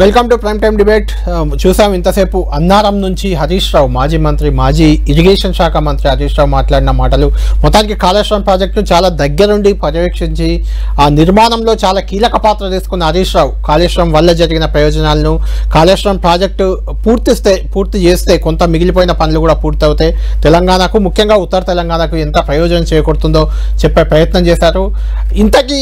Welcome to prime time debate. చూసాం ఇంతసేపు అన్నారం నుంచి హరీష్ రావు, మాజీ మంత్రి, మాజీ ఇరిగేషన్ శాఖ మంత్రి హరీష్ రావు మాట్లాడిన మాటలు. మొత్తానికి కాళేశ్వరం ప్రాజెక్టును చాలా దగ్గరుండి పర్యవేక్షించి ఆ నిర్మాణంలో చాలా కీలక పాత్ర తీసుకున్న హరీష్ రావు కాళేశ్వరం వల్ల జరిగిన ప్రయోజనాలను, కాళేశ్వరం ప్రాజెక్టు పూర్తి చేస్తే కొంత మిగిలిపోయిన పనులు కూడా పూర్తవుతాయి, తెలంగాణకు ముఖ్యంగా ఉత్తర తెలంగాణకు ఎంత ప్రయోజనం చేకూరుతుందో చెప్పే ప్రయత్నం చేశారు. ఇంతకీ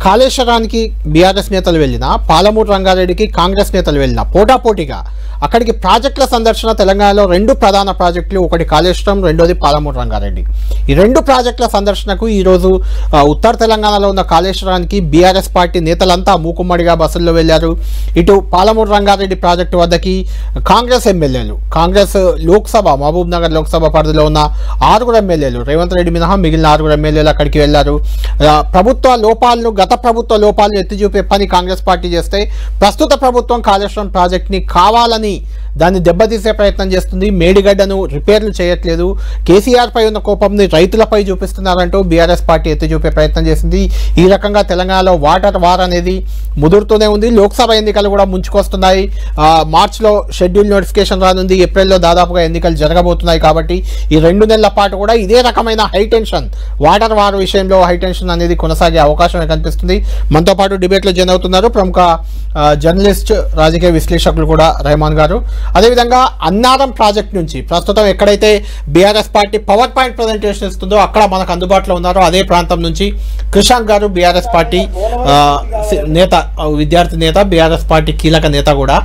కాళేశ్వరానికి బీఆర్ఎస్ నేతలు వెళ్ళినా, పాలమూరు రంగారెడ్డికి కాంగ్రెస్ నేతలు వెళ్ళినా పోటాపోటీగా అక్కడికి ప్రాజెక్టుల సందర్శన. తెలంగాణలో రెండు ప్రధాన ప్రాజెక్టులు, ఒకటి కాళేశ్వరం, రెండోది పాలమూరు రంగారెడ్డి. ఈ రెండు ప్రాజెక్టుల సందర్శనకు ఈరోజు ఉత్తర తెలంగాణలో ఉన్న కాళేశ్వరానికి బీఆర్ఎస్ పార్టీ నేతలంతా మూకుమ్మడిగా బస్సుల్లో వెళ్ళారు. ఇటు పాలమూరు రంగారెడ్డి ప్రాజెక్టు వద్దకి కాంగ్రెస్ ఎమ్మెల్యేలు, కాంగ్రెస్ లోక్సభ మహబూబ్ నగర్ లోక్సభ పరిధిలో ఉన్న 6 ఎమ్మెల్యేలు, రేవంత్ రెడ్డి మినహా మిగిలిన 6 ఎమ్మెల్యేలు అక్కడికి వెళ్లారు. గత ప్రభుత్వ లోపాలను ఎత్తి చూపే పని కాంగ్రెస్ పార్టీ చేస్తే, ప్రస్తుత ప్రభుత్వం కాళేశ్వరం ప్రాజెక్ట్ని కావాలని దాన్ని దెబ్బతీసే ప్రయత్నం చేస్తుంది, మేడిగడ్డను రిపేర్లు చేయట్లేదు, కేసీఆర్ పై ఉన్న కోపంని రైతులపై చూపిస్తున్నారంటూ బీఆర్ఎస్ పార్టీ ఎత్తి చూపే ప్రయత్నం చేసింది. ఈ రకంగా తెలంగాణలో వాటర్ వార్ అనేది ముదురుతూనే ఉంది. లోక్సభ ఎన్నికలు కూడా ముంచుకొస్తున్నాయి. మార్చిలో షెడ్యూల్ నోటిఫికేషన్ రానుంది, ఏప్రిల్లో దాదాపుగా ఎన్నికలు జరగబోతున్నాయి. కాబట్టి ఈ 2 నెలల పాటు కూడా ఇదే రకమైన హైటెన్షన్, వాటర్ వార్ విషయంలో హైటెన్షన్ అనేది కొనసాగే అవకాశం కనిపిస్తుంది. మనతో పాటు డిబేట్లో జాయిన్ అవుతున్నారు ప్రముఖ జర్నలిస్ట్, రాజకీయ విశ్లేషకులు కూడా రెహమాన్ గారు. అదేవిధంగా అన్నారం ప్రాజెక్ట్ నుంచి ప్రస్తుతం ఎక్కడైతే BRS party power point presentation ఇస్తుందో అక్కడ మనకు అందుబాటులో ఉన్నారో అదే ప్రాంతం నుంచి కృషాంక్ గారు, బీఆర్ఎస్ పార్టీ నేత, విద్యార్థి నేత, బీఆర్ఎస్ పార్టీ కీలక నేత కూడా.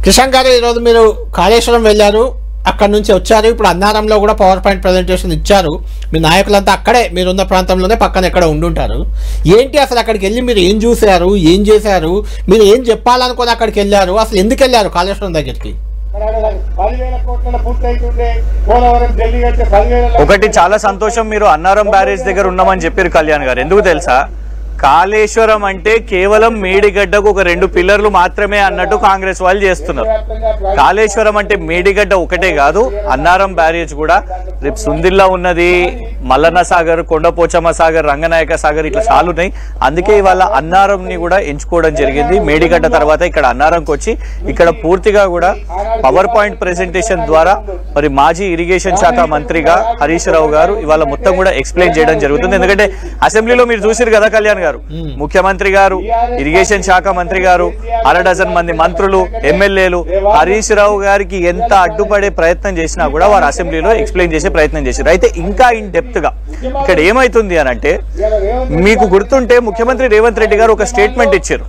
కృషాంక్ గారు, ఈరోజు మీరు కాళేశ్వరం వెళ్ళారు, అక్కడ నుంచి వచ్చారు, ఇప్పుడు అన్నారంలో కూడా పవర్ పాయింట్ ప్రజెంటేషన్ ఇచ్చారు. మీ నాయకులంతా అక్కడే, మీరున్న ప్రాంతంలోనే పక్కన ఎక్కడ ఉండుంటారు. ఏంటి అసలు అక్కడికి వెళ్ళి మీరు ఏం చూశారు, ఏం చేశారు, మీరు ఏం చెప్పాలనుకుని అక్కడికి వెళ్ళారు, అసలు ఎందుకు వెళ్ళారు కాళేశ్వరం దగ్గరికి? ఒకటి, చాలా సంతోషం మీరు అన్నారం బ్యారేజ్ దగ్గర ఉన్నామని చెప్పారు కళ్యాణ్ గారు. ఎందుకు తెలుసా, కాళేశ్వరం అంటే కేవలం మేడిగడ్డకు ఒక 2 పిల్లర్లు మాత్రమే అన్నట్టు కాంగ్రెస్ వాళ్ళు చేస్తున్నారు. కాళేశ్వరం అంటే మేడిగడ్డ ఒకటే కాదు, అన్నారం బ్యారేజ్ కూడా, రేపు సుందిల్లా ఉన్నది, మల్లన్న సాగర్, కొండపోచమ్మ సాగర్, రంగనాయక సాగర్, ఇట్లా చాలా ఉన్నాయి. అందుకే ఇవాళ అన్నారంని కూడా ఎంచుకోవడం జరిగింది. మేడిగడ్డ తర్వాత ఇక్కడ అన్నారంకి వచ్చి ఇక్కడ పూర్తిగా కూడా పవర్ పాయింట్ ప్రెజెంటేషన్ ద్వారా మరి మాజీ ఇరిగేషన్ శాఖ మంత్రిగా హరీష్ రావు గారు ఇవాళ మొత్తం కూడా ఎక్స్ప్లెయిన్ చేయడం జరుగుతుంది. ఎందుకంటే అసెంబ్లీలో మీరు చూసారు కదా కళ్యాణ్ గారు, ముఖ్యమంత్రి గారు, ఇరిగేషన్ శాఖ మంత్రి గారు, 1/2 డజన్ మంది మంత్రులు, ఎమ్మెల్యేలు హరీష్ రావు గారికి ఎంత అడ్డుపడే ప్రయత్నం చేసినా కూడా వారు అసెంబ్లీలో ఎక్స్ప్లెయిన్ చేసే ప్రయత్నం చేశారు. అయితే ఇంకా ఇన్ డెప్త్ గా ఇక్కడ ఏమైతుంది అని అంటే, మీకు గుర్తుంటే ముఖ్యమంత్రి రేవంత్ రెడ్డి గారు ఒక స్టేట్మెంట్ ఇచ్చారు,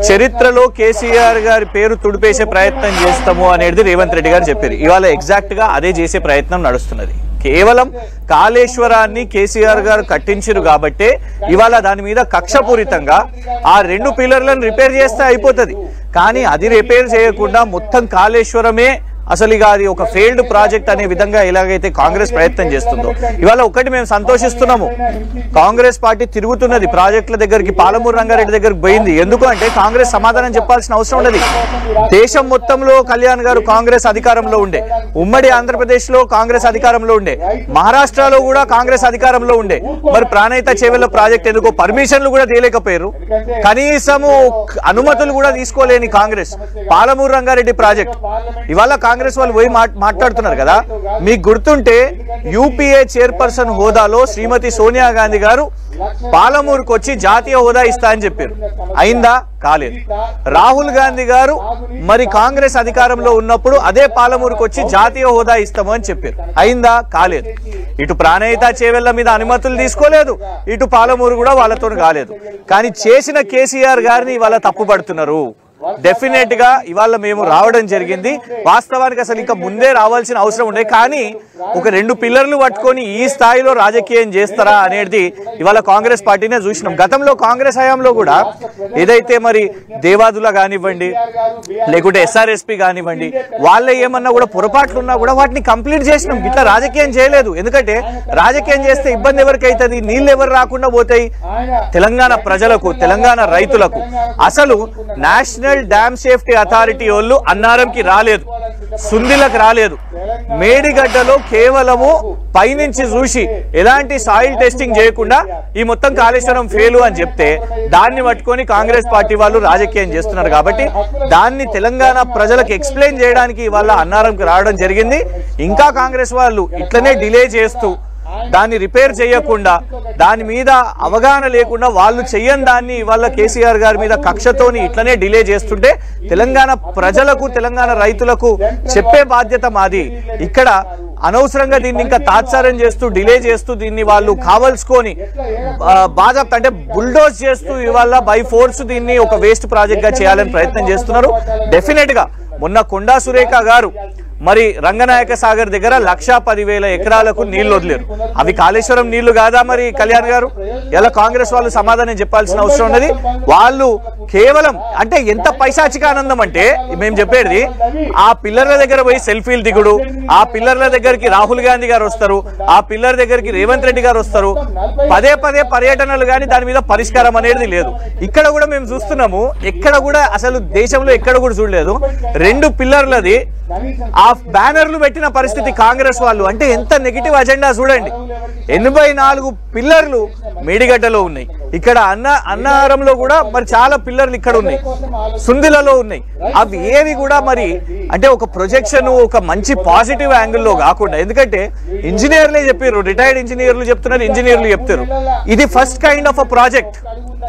చరిత్రలో కేసీఆర్ గారి పేరు తుడిపేసే ప్రయత్నం చేస్తాము అనేది రేవంత్ రెడ్డి గారు చెప్పారు. ఇవాళ ఎగ్జాక్ట్ గా అదే చేసే ప్రయత్నం నడుస్తున్నది. కేవలం కాళేశ్వరాన్ని కేసీఆర్ గారు కట్టించారు కాబట్టే ఇవాళ దాని మీద కక్షపూరితంగా ఆ 2 పిల్లర్లను రిపేర్ చేస్తే అయిపోతుంది. కానీ అది రిపేర్ చేయకుండా మొత్తం కాళేశ్వరమే అసలు ఇక అది ఒక ఫెయిల్డ్ ప్రాజెక్ట్ అనే విధంగా ఎలాగైతే కాంగ్రెస్ ప్రయత్నం చేస్తుందో, ఇవాళ ఒకటి మేము సంతోషిస్తున్నాము, కాంగ్రెస్ పార్టీ తిరుగుతున్నది ప్రాజెక్టుల దగ్గరికి, పాలమూరు రంగారెడ్డి దగ్గరికి పోయింది. ఎందుకు అంటే కాంగ్రెస్ సమాధానం చెప్పాల్సిన అవసరం ఉన్నది. దేశం మొత్తంలో కళ్యాణ్ గారు కాంగ్రెస్ అధికారంలో ఉండే, ఉమ్మడి ఆంధ్రప్రదేశ్ లో కాంగ్రెస్ అధికారంలో ఉండే, మహారాష్ట్రలో కూడా కాంగ్రెస్ అధికారంలో ఉండే, మరి ప్రాణహిత చేవెళ్ల ప్రాజెక్ట్ ఎందుకో పర్మిషన్లు కూడా తేలేకపోయారు, కనీసము అనుమతులు కూడా తీసుకోలేని కాంగ్రెస్ పాలమూరు రంగారెడ్డి ప్రాజెక్ట్ ఇవాళ కాంగ్రెస్ వాళ్ళు పోయి మాట్లాడుతున్నారు కదా. మీకు గుర్తుంటే యూపీఏ చైర్పర్సన్ హోదాలో శ్రీమతి సోనియా గాంధీ గారు పాలమూరుకు వచ్చి జాతీయ హోదా ఇస్తా అని చెప్పారు. అయిందా? కాలేదు. రాహుల్ గాంధీ గారు మరి కాంగ్రెస్ అధికారంలో ఉన్నప్పుడు అదే పాలమూరుకు వచ్చి జాతీయ హోదా ఇస్తాము అని చెప్పారు. అయిందా? కాలేదు. ఇటు ప్రాణహిత చేవెళ్ల మీద అనుమతులు తీసుకోలేదు, ఇటు పాలమూరు కూడా వాళ్ళతో కాలేదు. కానీ చేసిన కేసీఆర్ గారిని ఇవాళ తప్పుపడుతున్నారు. డెఫినెట్ గా ఇవాళ మేము రావడం జరిగింది. వాస్తవానికి అసలు ఇంకా ముందే రావాల్సిన అవసరం ఉండే, కానీ ఒక 2 పిల్లర్లు పట్టుకొని ఈ స్థాయిలో రాజకీయం చేస్తారా అనేది ఇవాళ కాంగ్రెస్ పార్టీనే చూసినాం. గతంలో కాంగ్రెస్ హయాంలో కూడా ఏదైతే మరి దేవాదుల కానివ్వండి, లేకుంటే ఎస్ఆర్ఎస్పీ కానివ్వండి, వాళ్ళే ఏమన్నా కూడా పొరపాట్లు ఉన్నా కూడా వాటిని కంప్లీట్ చేసినాం. ఇట్లా రాజకీయం చేయలేదు. ఎందుకంటే రాజకీయం చేస్తే ఇబ్బంది ఎవరికి అవుతుంది, నీళ్ళు ఎవరు రాకుండా పోతాయి, తెలంగాణ ప్రజలకు, తెలంగాణ రైతులకు. అసలు నేషనల్ డ్యామ్ సేఫ్టీ అథారిటీ వాళ్ళు అన్నారంకి రాలేదు, సుందిలకు రాలేదు. మేడిగడ్డలో కేవలము పైనుంచి చూసి ఎలాంటి సాయిల్ టెస్టింగ్ చేయకుండా ఈ మొత్తం కాళేశ్వరం ఫెయిల్ అని చెప్తే దాన్ని పట్టుకొని కాంగ్రెస్ పార్టీ వాళ్ళు రాజకీయం చేస్తున్నారు. కాబట్టి దాన్ని తెలంగాణ ప్రజలకు ఎక్స్ప్లెయిన్ చేయడానికి ఇవాళ అన్నారంకి రావడం జరిగింది. ఇంకా కాంగ్రెస్ వాళ్ళు ఇట్లనే డిలే చేస్తూ దాన్ని రిపేర్ చేయకుండా దాని మీద అవగాహన లేకుండా వాళ్ళు చెయ్యని దాన్ని ఇవాళ కేసీఆర్ గారి మీద కక్షతోని ఇట్లనే డిలే చేస్తుంటే తెలంగాణ ప్రజలకు తెలంగాణ రైతులకు చెప్పే బాధ్యత మాది. ఇక్కడ అనవసరంగా దీన్ని ఇంకా తాత్సారం చేస్తూ డిలే చేస్తూ దీన్ని వాళ్ళు కావల్సుకొని బాగా అంటే బుల్డోజ్ చేస్తూ ఇవాళ బై ఫోర్స్ దీన్ని ఒక వేస్ట్ ప్రాజెక్ట్ గా చేయాలని ప్రయత్నం చేస్తున్నారు. డెఫినెట్ గా మొన్న కొండా సురేఖ గారు మరి రంగనాయక సాగర్ దగ్గర 1,10,000 ఎకరాలకు నీళ్లు వదిలేరు. అవి కాళేశ్వరం నీళ్లు కాదా మరి కళ్యాణ్ గారు? ఇలా కాంగ్రెస్ వాళ్ళు సమాధానం చెప్పాల్సిన అవసరం ఉన్నది. వాళ్ళు కేవలం అంటే ఎంత పైశాచిక ఆనందం అంటే మేము చెప్పేది ఆ పిల్లర్ల దగ్గర పోయి సెల్ఫీలు దిగుడు, ఆ పిల్లర్ల దగ్గరికి రాహుల్ గాంధీ గారు వస్తారు, ఆ పిల్లర్ దగ్గరికి రేవంత్ రెడ్డి గారు వస్తారు, పదే పదే పర్యటనలు కానీ దాని మీద పరిష్కారం అనేది లేదు. ఇక్కడ కూడా మేము చూస్తున్నాము, ఎక్కడ కూడా అసలు దేశంలో ఎక్కడ కూడా చూడలేదు 2 పిల్లర్లది ఆ బ్యానర్లు పెట్టిన పరిస్థితి కాంగ్రెస్ వాళ్ళు. అంటే ఎంత నెగిటివ్ అజెండా చూడండి. 84 పిల్లర్లు మేడిగడ్డలో ఉన్నాయి, ఇక్కడ అన్నారంలో కూడా మరి చాలా పిల్లర్లు ఇక్కడ ఉన్నాయి, సుందిలలో ఉన్నాయి. అవి ఏవి కూడా మరి అంటే ఒక ప్రొజెక్షన్ ఒక మంచి పాజిటివ్ యాంగిల్లో కాకుండా, ఎందుకంటే ఇంజనీర్లే చెప్పారు, రిటైర్డ్ ఇంజనీర్లు చెప్తున్నారు, ఇంజనీర్లు చెప్తారు ఇది first kind of a project,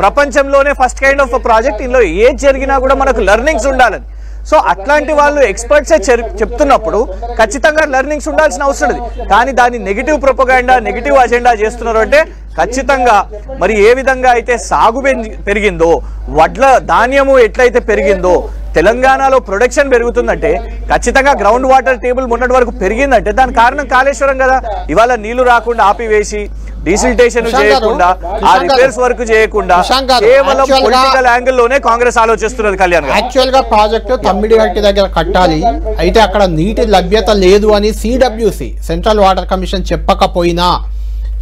ప్రపంచంలోనే first kind of a project. ఇందులో ఏది జరిగినా కూడా మనకు లెర్నింగ్స్ ఉండాలని. సో అట్లాంటి వాళ్ళు ఎక్స్పర్ట్సే చెప్తున్నప్పుడు ఖచ్చితంగా లెర్నింగ్స్ ఉండాల్సిన అవసరం ఉంది. కానీ దాన్ని నెగిటివ్ ప్రొపగాండా నెగిటివ్ అజెండా చేస్తున్నారు అంటే ఖచ్చితంగా మరి ఏ విధంగా అయితే సాగు పెరిగిందో, వడ్ల ధాన్యము ఎట్లయితే పెరిగిందో, తెలంగాణలో ప్రొడక్షన్ పెరుగుతుందంటే ఖచ్చితంగా గ్రౌండ్ వాటర్ టేబుల్ మొన్నటి వరకు పెరిగిందంటే దాని కారణం కాళేశ్వరం కదా. ఇవాళ నీళ్లు రాకుండా ఆపివేసి డీసిల్టేషన్ చేయకుండా ఆ రిపేర్స్ వర్క్ చేయకుండా కేవలం పొలిటికల్ యాంగిల్ లోనే కాంగ్రెస్ ఆలోచిస్తున్నది. కళ్యాణ్ యాక్చువల్ గా ప్రాజెక్టు తమ్మిడిగట్టి దగ్గర కట్టాలి, అయితే అక్కడ నీటి లభ్యత లేదు అని సిడబ్ల్యూసి సెంట్రల్ వాటర్ కమిషన్ చెప్పకపోయినా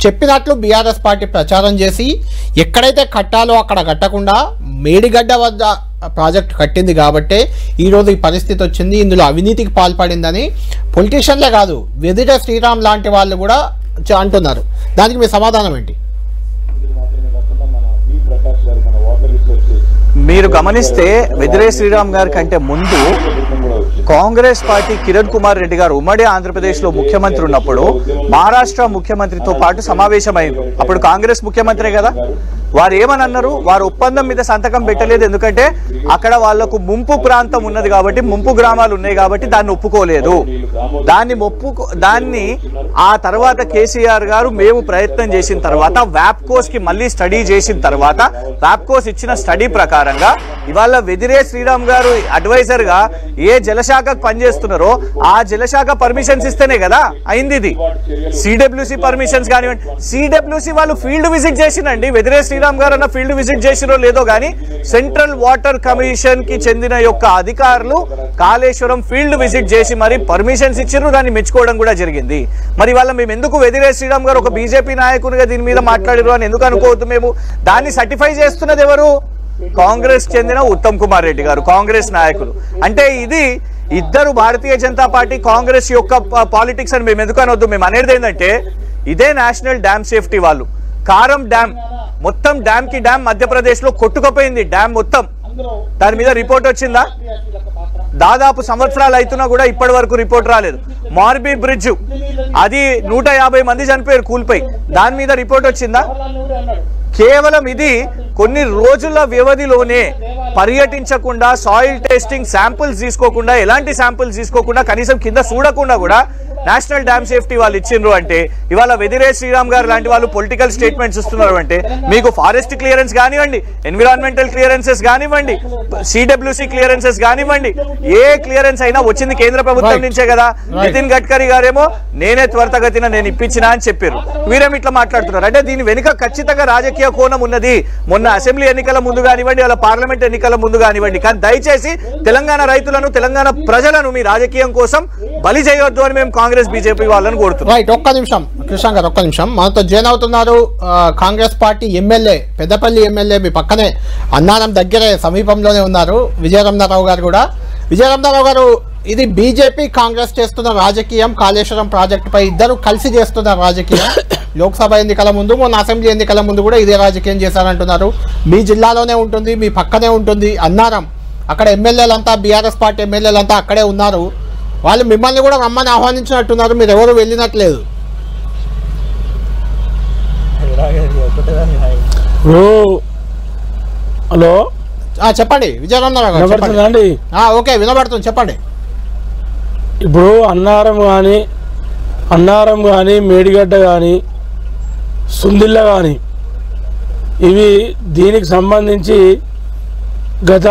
చెప్పినట్లు బీఆర్ఎస్ పార్టీ ప్రచారం చేసి ఎక్కడైతే కట్టాలో అక్కడ కట్టకుండా మేడిగడ్డ వద్ద ప్రాజెక్ట్ కట్టింది కాబట్టే ఈరోజు ఈ పరిస్థితి వచ్చింది. ఇందులో అవినీతికి పాల్పడిందని పొలిటీషియన్లే కాదు వెదిరే శ్రీరామ్ లాంటి వాళ్ళు కూడా అంటున్నారు. దానికి మీ సమాధానం ఏంటి? మీరు గమనిస్తే వెదిరే శ్రీరామ్ గారి కంటే ముందు కాంగ్రెస్ పార్టీ కిరణ్ కుమార్ రెడ్డి గారు ఉమ్మడి ఆంధ్రప్రదేశ్ లో ముఖ్యమంత్రి ఉన్నప్పుడు మహారాష్ట్ర ముఖ్యమంత్రితో పాటు సమావేశమైంది. అప్పుడు కాంగ్రెస్ ముఖ్యమంత్రి కదా. వారు ఏమని అన్నారు? వారు ఒప్పందం మీద సంతకం పెట్టలేదు, ఎందుకంటే అక్కడ వాళ్లకు ముంపు ప్రాంతం ఉన్నది కాబట్టి, ముంపు గ్రామాలు ఉన్నాయి కాబట్టి దాన్ని ఒప్పుకోలేదు. దాన్ని ఆ తర్వాత కేసీఆర్ గారు మేము ప్రయత్నం చేసిన తర్వాత వ్యాప్కోస్ కి మళ్ళీ స్టడీ చేసిన తర్వాత వ్యాప్కోస్ ఇచ్చిన స్టడీ ప్రకారంగా ఇవాళ వెదిరే శ్రీరామ్ గారు అడ్వైజర్ గా ఏ జలశాఖకు పనిచేస్తున్నారో ఆ జలశాఖ పర్మిషన్స్ ఇస్తేనే కదా అయింది. ఇది సిడబ్ల్యూసి పర్మిషన్స్ కానివ్వండి, సిడబ్ల్యూసి వాళ్ళు ఫీల్డ్ విజిట్ చేసినండి. వెదిరే శ్రీరామ్ గారు అన్న ఫీల్డ్ విజిట్ చేసినో లేదో కానీ సెంట్రల్ వాటర్ కమిషన్ కి చెందిన యొక్క అధికారులు కాళేశ్వరం ఫీల్డ్ విజిట్ చేసి మరి పర్మిషన్స్ ఇచ్చారు, దాన్ని మెచ్చుకోవడం కూడా జరిగింది. మరి వాళ్ళ మేము ఎందుకు వెదిరే శ్రీరామ్ గారు ఒక బీజేపీ నాయకునిగా దీని మీద మాట్లాడారు అని ఎందుకు అనుకోవద్దు? మేము దాన్ని సర్టిఫై చేస్తున్నది ఎవరు? కాంగ్రెస్ చెందిన ఉత్తమ్ కుమార్ రెడ్డి గారు, కాంగ్రెస్ నాయకులు. అంటే ఇది ఇద్దరు భారతీయ జనతా పార్టీ కాంగ్రెస్ యొక్క పాలిటిక్స్ అని మేము ఎందుకు అనొద్దు. మేము అనేది ఏంటంటే ఇదే నేషనల్ డ్యామ్ సేఫ్టీ వాళ్ళు కారం డ్యామ్ మొత్తం డ్యామ్ కి డ్యామ్ మధ్యప్రదేశ్ లో కొట్టుకుపోయింది డ్యామ్ మొత్తం. దాని మీద రిపోర్ట్ వచ్చిందా? దాదాపు సంవత్సరాలు అవుతున్నా కూడా ఇప్పటి వరకు రిపోర్ట్ రాలేదు. మార్బీ బ్రిడ్జ్ అది 150 మంది చనిపోయారు కూలిపోయి, దాని మీద రిపోర్ట్ వచ్చిందా? కేవలం ఇది కొన్ని రోజుల వ్యవధిలోనే పర్యటించకుండా, సాయిల్ టెస్టింగ్ శాంపుల్స్ తీసుకోకుండా, ఎలాంటి శాంపుల్స్ తీసుకోకుండా, కనీసం కింద చూడకుండా కూడా నేషనల్ డ్యామ్ సేఫ్టీ వాళ్ళు ఇచ్చిండ్రు అంటే ఇవాళ వెదిరే శ్రీరామ్ గారు లాంటి వాళ్ళు పొలిటికల్ స్టేట్మెంట్స్ ఇస్తున్నారు అంటే మీకు ఫారెస్ట్ క్లియరెన్స్ కానివ్వండి, ఎన్విరాన్మెంటల్ క్లియరెన్సెస్ కానివ్వండి, సిడబ్ల్యూసి క్లియరెన్సెస్ కానివ్వండి, ఏ క్లియరెన్స్ అయినా వచ్చింది కేంద్ర ప్రభుత్వం నుంచే కదా. నితిన్ గడ్కరీ గారేమో నేనే త్వరితగతిన నేను ఇప్పించినా అని చెప్పారు, వీరేమి ఇట్లా మాట్లాడుతున్నారు అంటే దీని వెనుక ఖచ్చితంగా రాజకీయ కోణం ఉన్నది. మొన్న అసెంబ్లీ ఎన్నికల ముందు కానివ్వండి, అలా పార్లమెంట్ ఎన్నికల ముందు కానివ్వండి. కానీ దయచేసి తెలంగాణ రైతులను, తెలంగాణ ప్రజలను మీ రాజకీయం కోసం బలి చేయొద్దు అని మేము కాంగ్రెస్ బీజేపీ వాళ్ళని కోరుతున్నాం. రైట్, ఒక్క నిమిషం కృష్ణ గారు, ఒక్క నిమిషం. మనతో జాయిన్ అవుతున్నారు Congress party MLA, Peddapalli MLA, మీ పక్కనే అన్నారం దగ్గరే సమీపంలోనే ఉన్నారు, విజయరామరావు గారు కూడా. విజయరామరావు గారు, ఇది బీజేపీ కాంగ్రెస్ చేస్తున్న రాజకీయం. కాళేశ్వరం ప్రాజెక్టుపై ఇద్దరు కలిసి చేస్తున్న రాజకీయం. లోక్సభ ఎన్నికల ముందు, మొన్న అసెంబ్లీ ఎన్నికల ముందు కూడా ఇదే రాజకీయం చేశారంటున్నారు. మీ జిల్లాలోనే ఉంటుంది, మీ పక్కనే ఉంటుంది అన్నారం. అక్కడ ఎమ్మెల్యేలంతా, బీఆర్ఎస్ పార్టీ ఎమ్మెల్యేలంతా అక్కడే ఉన్నారు. వాళ్ళు మిమ్మల్ని కూడా రమ్మని ఆహ్వానించినట్టున్నారు, మీరు ఎవరు వెళ్ళినట్లేదు. హలో చెప్పండి విజయరామరావు గారు. వినబడుతుందండి? ఓకే వినబడుతుంది, చెప్పండి. ఇప్పుడు అన్నారం కానీ మేడిగడ్డ కానీ సుందిల్ల కానీ ఇవి దీనికి సంబంధించి గత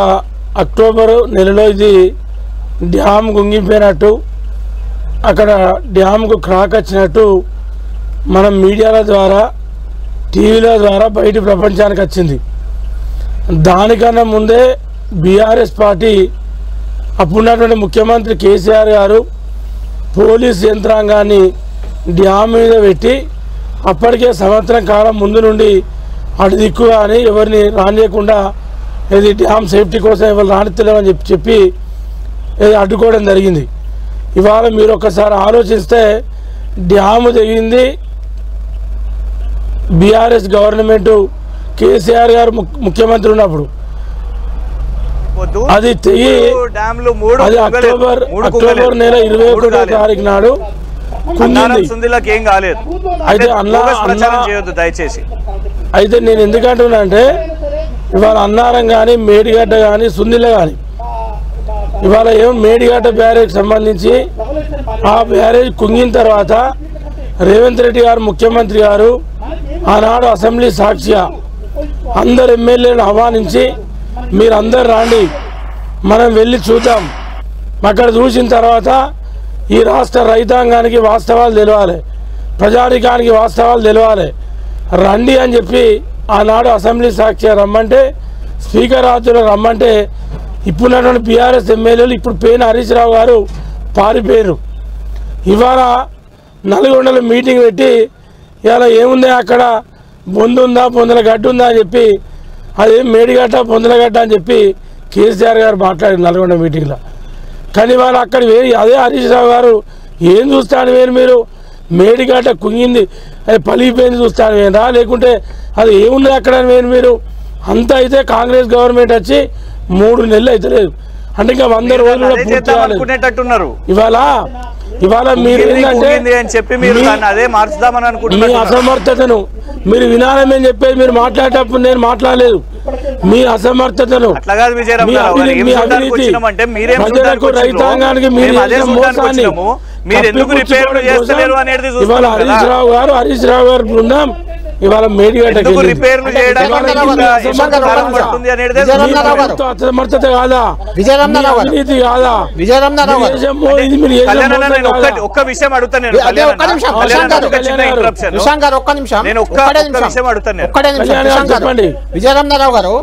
అక్టోబర్ నెలలో ఇది డ్యామ్ గుంగిపోయినట్టు, అక్కడ డ్యామ్కు క్రాక్ వచ్చినట్టు మనం మీడియాల ద్వారా, టీవీల ద్వారా బయట ప్రపంచానికి వచ్చింది. దానికన్నా ముందే బీఆర్ఎస్ పార్టీ అప్పుడున్నటువంటి ముఖ్యమంత్రి కేసీఆర్ గారు పోలీస్ యంత్రాంగాన్ని డ్యామ్ మీద పెట్టి అప్పటికే సంవత్సరం కాలం ముందు నుండి అటు దిక్కు కానీ ఎవరిని రానియకుండా ఇది డ్యామ్ సేఫ్టీ కోసం ఎవరు రానిత్తలేమని చెప్పి ఇది అడ్డుకోవడం జరిగింది. ఇవాళ మీరు ఒకసారి ఆలోచిస్తే డ్యాము తెగింది బీఆర్ఎస్ గవర్నమెంటు, కేసీఆర్ గారు ముఖ్యమంత్రి ఉన్నప్పుడు. అది తెగి అది అక్టోబర్ నెల 21వ తారీఖు నాడు అయితే నేను ఎందుకంటున్నా అంటే ఇవాళ అన్నారం కానీ మేడిగడ్డ కానీ సుందిల్ల కానీ ఇవాళ ఏం మేడిగడ్డ బ్యారేజ్ సంబంధించి ఆ బ్యారేజ్ కుంగిన తర్వాత రేవంత్ రెడ్డి గారు ముఖ్యమంత్రి గారు ఆనాడు అసెంబ్లీ సాక్షిగా అందరు ఎమ్మెల్యేలను ఆహ్వానించి మీరందరు రాండి, మనం వెళ్ళి చూద్దాం. అక్కడ చూసిన తర్వాత ఈ రాష్ట్ర రైతాంగానికి వాస్తవాలు తెలవాలి, ప్రజానికానికి వాస్తవాలు తెలవాలి, రండి అని చెప్పి ఆనాడు అసెంబ్లీ సాక్షిగా రమ్మంటే, స్పీకర్ ఆధ్వర్యంలో రమ్మంటే ఇప్పుడున్నటువంటి బీఆర్ఎస్ ఎమ్మెల్యేలు ఇప్పుడు పేన హరీష్ రావు గారు పారిపోయారు. ఇవాళ నల్గొండలో మీటింగ్ పెట్టి ఇవాళ ఏముంది అక్కడ బొందుందా బొందల గడ్డ ఉందా అని చెప్పి, అది మేడిగడ్డ బొందలగడ్డ అని చెప్పి కేసీఆర్ గారు మాట్లాడారు నల్గొండ మీటింగ్లో. కానీ వాళ్ళు అక్కడ అదే హరీష్ రావు గారు ఏం చూస్తాను మీరు మేడిగడ్డ కుంగింది అది పలిగిపోయింది చూస్తాను వేరా, లేకుంటే అది ఏముంది అక్కడ మీరు అంతా అయితే కాంగ్రెస్ గవర్నమెంట్ వచ్చి 3 నెలలు అయితే లేదు అంటే ఇంకా 100 రోజులు కూడా పూర్తి కాలేదు. ఇవాళ మీరు ఏంటంటే మీ అసమర్థతను మీరు వినాలని చెప్పేది మీరు మాట్లాడేటప్పుడు నేను మాట్లాడలేదు. మీ అసమర్థతను, మీ అవినీతి, ప్రజలకు రైతాంగానికి మీరు మోసాన్ని ఇవాళ హరీష్ రావు గారు బృందం ఇవాళ మేడిగడ్డ అసమర్థత కాదా, అవినీతి కాదా? ఒక్క విషయం అడుగుతాను, విజయరామరావు గారు.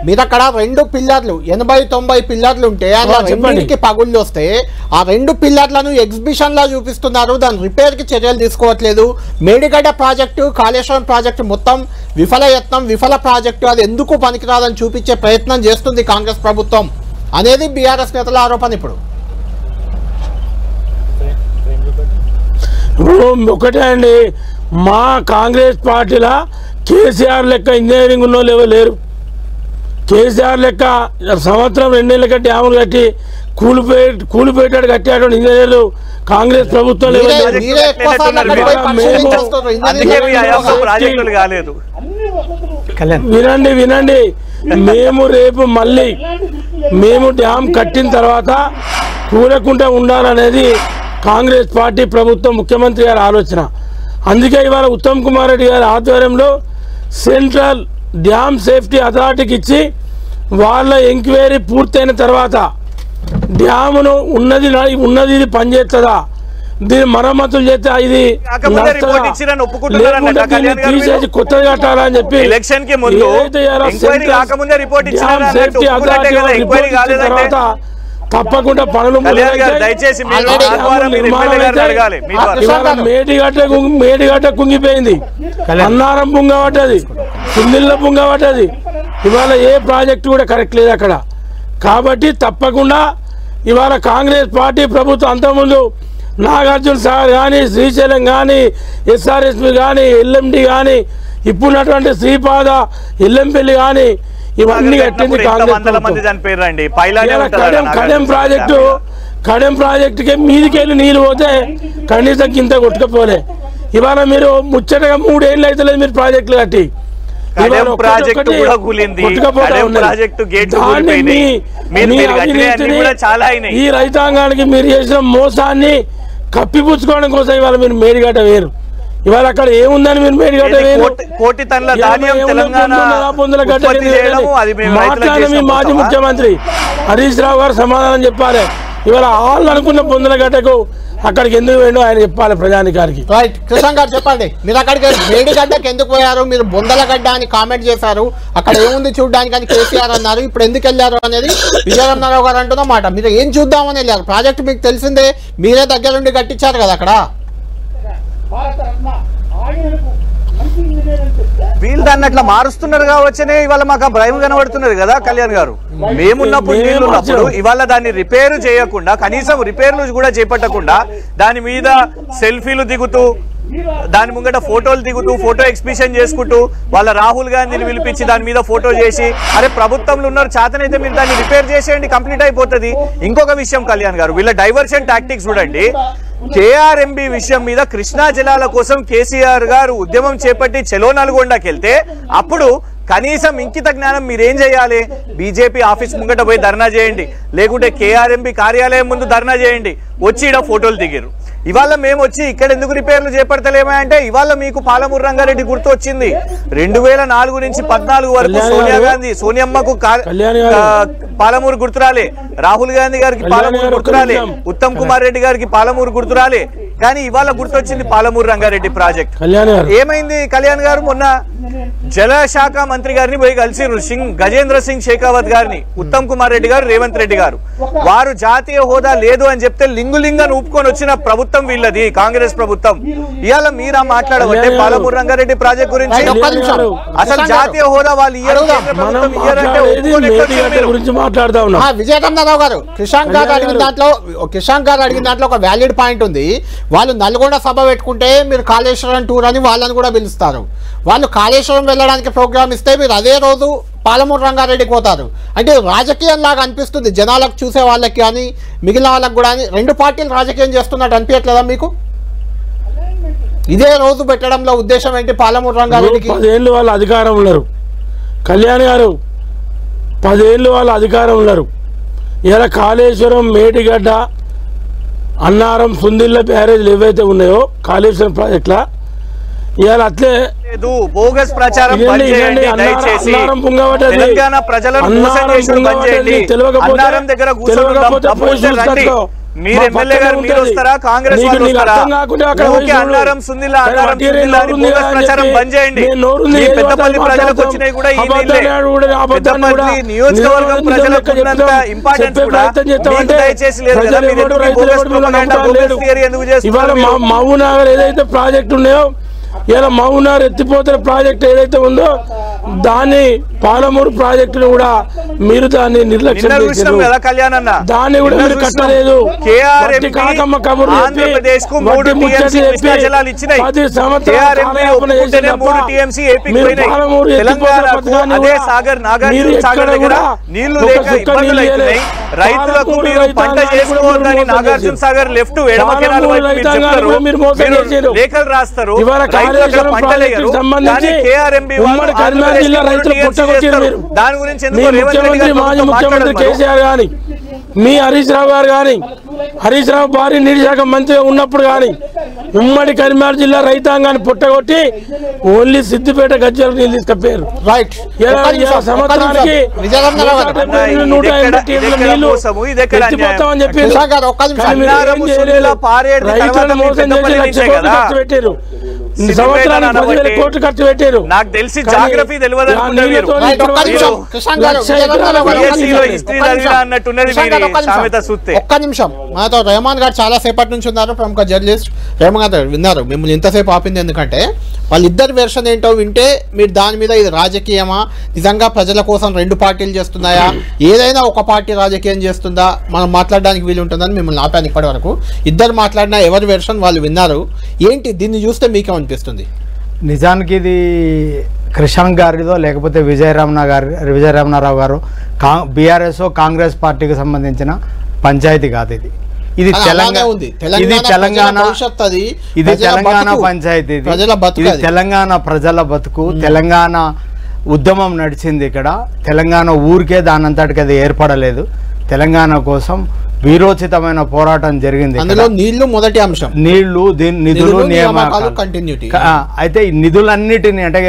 మీరు అక్కడ 2 పిల్లర్లు 80-90 పిల్లర్లు ఉంటే అలా రెండింటికి పగుళ్ళు వస్తే ఆ 2 పిల్లర్లను ఎగ్జిబిషన్ లా చూపిస్తున్నారు, దాని రిపేర్ కి చర్యలు తీసుకోవట్లేదు. మేడిగడ్డ ప్రాజెక్టు, కాళేశ్వరం ప్రాజెక్టు మొత్తం విఫల ప్రాజెక్టు, అది ఎందుకు పనికిరాదని చూపించే ప్రయత్నం చేస్తుంది కాంగ్రెస్ ప్రభుత్వం అనేది బీఆర్ఎస్ నేతల ఆరోపణ. ఇప్పుడు ఒకటే అండి, మా కాంగ్రెస్ పార్టీలో కేసీఆర్ లెక్క ఇంజనీరింగ్ ఉన్న వాళ్ళు ఎవరు లేరు. కేసీఆర్ లెక్క సంవత్సరం 2 నెలల కట్టి డ్యాములు కట్టి కూలిపోయేటట్టు కట్టాడు ఇంజనీర్లు కాంగ్రెస్ ప్రభుత్వం. వినండి మేము రేపు మళ్ళీ మేము డ్యామ్ కట్టిన తర్వాత కూలకుండా ఉండాలనేది కాంగ్రెస్ పార్టీ ప్రభుత్వం, ముఖ్యమంత్రి గారి ఆలోచన. అందుకే ఇవాళ ఉత్తమ్ కుమార్ రెడ్డి గారి ఆధ్వర్యంలో సెంట్రల్ డ్యామ్ సేఫ్టీ అథారిటీకి ఇచ్చి వాళ్ళ ఎంక్వైరీ పూర్తయిన తర్వాత డ్యామును ఉన్నది ఇది పనిచేస్తుందా, దీని మరమ్మతులు చేస్తే ఇది తీసేసి కొత్తది కట్టాలని చెప్పి తర్వాత తప్పకుండా పనులు మేడిగడ్డ కుంగిపోయింది, అన్నారం పుంగ పడ్డది, సుందిల్ల పుంగ పడ్డది. ఇవాళ ఏ ప్రాజెక్టు కూడా కరెక్ట్ లేదు అక్కడ. కాబట్టి తప్పకుండా ఇవాళ కాంగ్రెస్ పార్టీ ప్రభుత్వం అంతకుముందు నాగార్జున సాగర్ కానీ, శ్రీశైలం కానీ, ఎస్ఆర్ఎస్పి కానీ, ఎల్ఎండి కానీ, ఇప్పుడున్నటువంటి శ్రీపాద ఎల్లంపల్లి కానీ ఇవన్నీ కట్టింది కడెం ప్రాజెక్టుకే మీదికెళ్ళి నీళ్ళు పోతే కనీసం కింద కొట్టుకపోలే. ఇవాళ మీరు ముచ్చటగా 3 ఏళ్ళు అయితే లేదు మీరు ప్రాజెక్టులు కట్టి. ఈ రైతాంగానికి మీరు చేసిన మోసాన్ని కప్పిపుచ్చుకోవడం కోసం ఇవాళ మీరు మేడిగడ్డ వేరు. ఇవాళ అక్కడ ఏముందని మీరు మేడిగడ్డ వేరు. మాట్లాడిన మీ మాజీ ముఖ్యమంత్రి హరీష్ రావు గారు సమాధానం చెప్పాలి. ఇవాళ వాళ్ళు అనుకున్న బొందలగడ్డకు అక్కడికి ఎందుకు పోయిండో ఆయన చెప్పాలి ప్రజానికానికి. రైట్, కృష్ణ గారు చెప్పండి, మీరు అక్కడికి మేడిగడ్డకి ఎందుకు పోయారు? మీరు బొందలగడ్డ అని కామెంట్ చేశారు, అక్కడ ఏముంది చూడడానికి అని కేసీఆర్ అన్నారు. ఇప్పుడు ఎందుకు వెళ్ళారు అనేది విజయరామరావు గారు అంటున్నమాట. మీరు ఏం చూద్దామని వెళ్ళారు? ప్రాజెక్ట్ మీకు తెలిసిందే, మీరే దగ్గర నుండి కట్టించారు కదా అక్కడ. వీళ్ళు దాన్ని అట్లా మారుస్తున్నారు కావచ్చనే ఇవాళ మాకు ఆ భయం కనబడుతున్నది కదా కళ్యాణ్ గారు. మేమున్నప్పుడు నీళ్లున్నప్పుడు ఇవాళ దాన్ని రిపేర్ చేయకుండా, కనీసం రిపేర్లు కూడా చేపట్టకుండా దాని మీద సెల్ఫీలు దిగుతూ, దాని ముంగట ఫోటోలు దిగుతూ, ఫోటో ఎక్స్బిషన్ చేసుకుంటూ, వాళ్ళ రాహుల్ గాంధీని పిలిపించి దాని మీద ఫోటో చేసి, అరే ప్రభుత్వంలో ఉన్నారు చేతనైతే మీరు దాన్ని రిపేర్ చేసేయండి, కంప్లీట్ అయిపోతుంది. ఇంకొక విషయం కళ్యాణ్ గారు, వీళ్ళ డైవర్షన్ టాక్టిక్స్ చూడండి. కేఆర్ఎంబి విషయం మీద కృష్ణా జలాల కోసం కేసీఆర్ గారు ఉద్యమం చేపట్టి చెలో నల్గొండకి వెళ్తే అప్పుడు కనీసం ఇంకిత జ్ఞానం మీరేం చేయాలి? బీజేపీ ఆఫీస్ ముంగట పోయి ధర్నా చేయండి, లేకుంటే కేఆర్ఎంబి కార్యాలయం ముందు ధర్నా చేయండి, వచ్చి ఇక్కడ ఫోటోలు దిగారు. ఇవాళ మేము వచ్చి ఇక్కడ ఎందుకు రిపేర్లు చేపడతలేమా అంటే ఇవాళ మీకు పాలమూరు రంగారెడ్డి గుర్తు వచ్చింది. 2004 నుంచి 14 వరకు సోనియా గాంధీ, సోనియమ్మకు పాలమూరు గుర్తురాలే, రాహుల్ గాంధీ గారికి పాలమూరు గుర్తురాలే, ఉత్తమ్ కుమార్ రెడ్డి గారికి పాలమూరు గుర్తురాలే, కానీ ఇవాళ గుర్తొచ్చింది పాలమూరు రంగారెడ్డి ప్రాజెక్ట్. ఏమైంది కళ్యాణ్ గారు? మొన్న జలశాఖ మంత్రి గారిని పోయి కలిసిరు, గజేంద్ర సింగ్ షేకావత్ గారిని, ఉత్తమ్ కుమార్ రెడ్డి గారు, రేవంత్ రెడ్డి గారు. వారు జాతీయ హోదా లేదు అని చెప్తే లింగులింగను ఊపుకొని వచ్చిన ప్రభుత్వం వీళ్ళది, కాంగ్రెస్ ప్రభుత్వం. ఇవాళ మీరా మాట్లాడబట్టే పాలమూరు రంగారెడ్డి ప్రాజెక్ట్ గురించి అసలు జాతీయ హోదా వాళ్ళు గురించి మాట్లాడుతా ఉన్నాం. విజయరామరావు గారు, కిషాన్ గారు అడిగిన దాంట్లో ఒక వ్యాలిడ్ పాయింట్ ఉంది. వాళ్ళు నల్గొండ సభ పెట్టుకుంటే మీరు కాళేశ్వరం టూర్ అని వాళ్ళని కూడా పిలుస్తారు. వాళ్ళు కాళేశ్వరం వెళ్ళడానికి ప్రోగ్రామ్ ఇస్తే మీరు అదే రోజు పాలమూరు రంగారెడ్డికి పోతారు. అంటే రాజకీయం లాగా అనిపిస్తుంది జనాలకు, చూసే వాళ్ళకి కానీ మిగిలిన వాళ్ళకి కూడా. రెండు పార్టీలు రాజకీయం చేస్తున్నట్టు అనిపించట్లేదా మీకు? ఇదే రోజు పెట్టడంలో ఉద్దేశం ఏంటి? పాలమూరు రంగారెడ్డికి 10 ఏళ్ళు వాళ్ళు అధికారం ఉన్నారు. కళ్యాణ్ గారు 10 ఏళ్ళు వాళ్ళు అధికారం ఉన్నారు. ఇలా కాళేశ్వరం, మేడిగడ్డ, అన్నారం, సుందిళ్ళ బ్యారేజ్లు ఏవైతే ఉన్నాయో కాళేశ్వరం ప్రాజెక్టుల ఇవాళ అట్లే బోగస్ ప్రచారం బంద్ చేయండి దయచేసి. తెలంగాణ ప్రజలను మోసం చేసిన బంద్ చేయండి. అన్నారం దగ్గర కూర్చొని మీరు ఎమ్మెల్యే గారు మీరు వస్తారా, కాంగ్రెస్ వాళ్ళు వస్తారా? అన్నారం సుందిల్లా ప్రచారం బంద్ చేయండి. పెద్దపల్లి ప్రజలకు వచ్చినాయి కూడా ఈ పెద్దపల్లి నియోజకవర్గం ప్రజలకు ఉన్నంత ఇంపార్టెన్స్ కూడా దయచేసి లేదు కదా. ఎందుకు చేస్తున్నారు? మహబూబ్నగర్ ఏదైతే ప్రాజెక్ట్ ఉన్నాయో ఇలా మహబూబ్నగర్ ఎత్తిపోతున్న ప్రాజెక్ట్ ఏదైతే ఉందో దాన్ని పాలమూరు ప్రాజెక్టును కూడా మీరు దాన్ని నిర్లక్ష్యం చేశారు. దాన్ని కూడా మీరు కట్టలేదు. కాకమ్మ కబుర్లు రైతులకు పంట చేసుకోవద్దని నాగార్జున సాగర్ లెఫ్ట్ ఎడమ కెనాల్ లేఖలు రాస్తారు. దాని గురించి మాజీ ముఖ్యమంత్రి కేసీఆర్ గాని, మీ హరీష్ రావు గారు కానీ, హరీష్ రావు భారీ నీటి శాఖ మంత్రిగా ఉన్నప్పుడు కానీ ఉమ్మడి కరీంనగర్ జిల్లా రైతాంగాన్ని పుట్టగొట్టి ఓన్లీ సిద్దిపేట గజ్జల నీళ్ళు తీసుకపోయారు. సంవత్సరానికి 180 టీఎంల నీళ్లు ఎత్తిపోతామని చెప్పి రైతులను మోసం చేసి 1,00,000 కోట్లు ఖర్చు పెట్టారు. సంవత్సరానికి 10,000 కోట్లు ఖర్చు పెట్టారు. నాకు తెలిసి జాగ్రఫీ తెలియదు ఒక్క నిమిషం మనతో రెహమాన్ గారు చాలా సేపటి నుంచి ఉన్నారు, ప్రముఖ జర్నలిస్ట్. రెహమాన్ గారు విన్నారు, మిమ్మల్ని ఇంతసేపు ఆపింది ఎందుకంటే వాళ్ళిద్దరు వెర్షన్ ఏంటో వింటే మీరు దాని మీద ఇది రాజకీయమా, నిజంగా ప్రజల కోసం రెండు పార్టీలు చేస్తున్నాయా, ఏదైనా ఒక పార్టీ రాజకీయం చేస్తుందా, మనం మాట్లాడడానికి వీలు ఉంటుందని మిమ్మల్ని ఆపాను. ఇప్పటి వరకు ఇద్దరు మాట్లాడినా ఎవరి వెర్షన్ వాళ్ళు విన్నారు. ఏంటి దీన్ని చూస్తే మీకేమనిపిస్తుంది? నిజానికి ఇది కృష్ణన్ గారిదో లేకపోతే విజయరామరావు గారు బీఆర్ఎస్ కాంగ్రెస్ పార్టీకి సంబంధించిన పంచాయతీ కాదు ఇది. ఇది తెలంగాణ పంచాయతీ, ఇది తెలంగాణ ప్రజల బతుకు. తెలంగాణ ఉద్యమం నడిచింది ఇక్కడ. తెలంగాణ ఊరికే దానంతటికి అది ఏర్పడలేదు. తెలంగాణ కోసం వీరోచితమైన పోరాటం జరిగింది. నీళ్లు మొదటి అంశం, నిధులు నియామకాలు కంటిన్యూటీ. అయితే ఈ నిధులన్నిటిని అంటే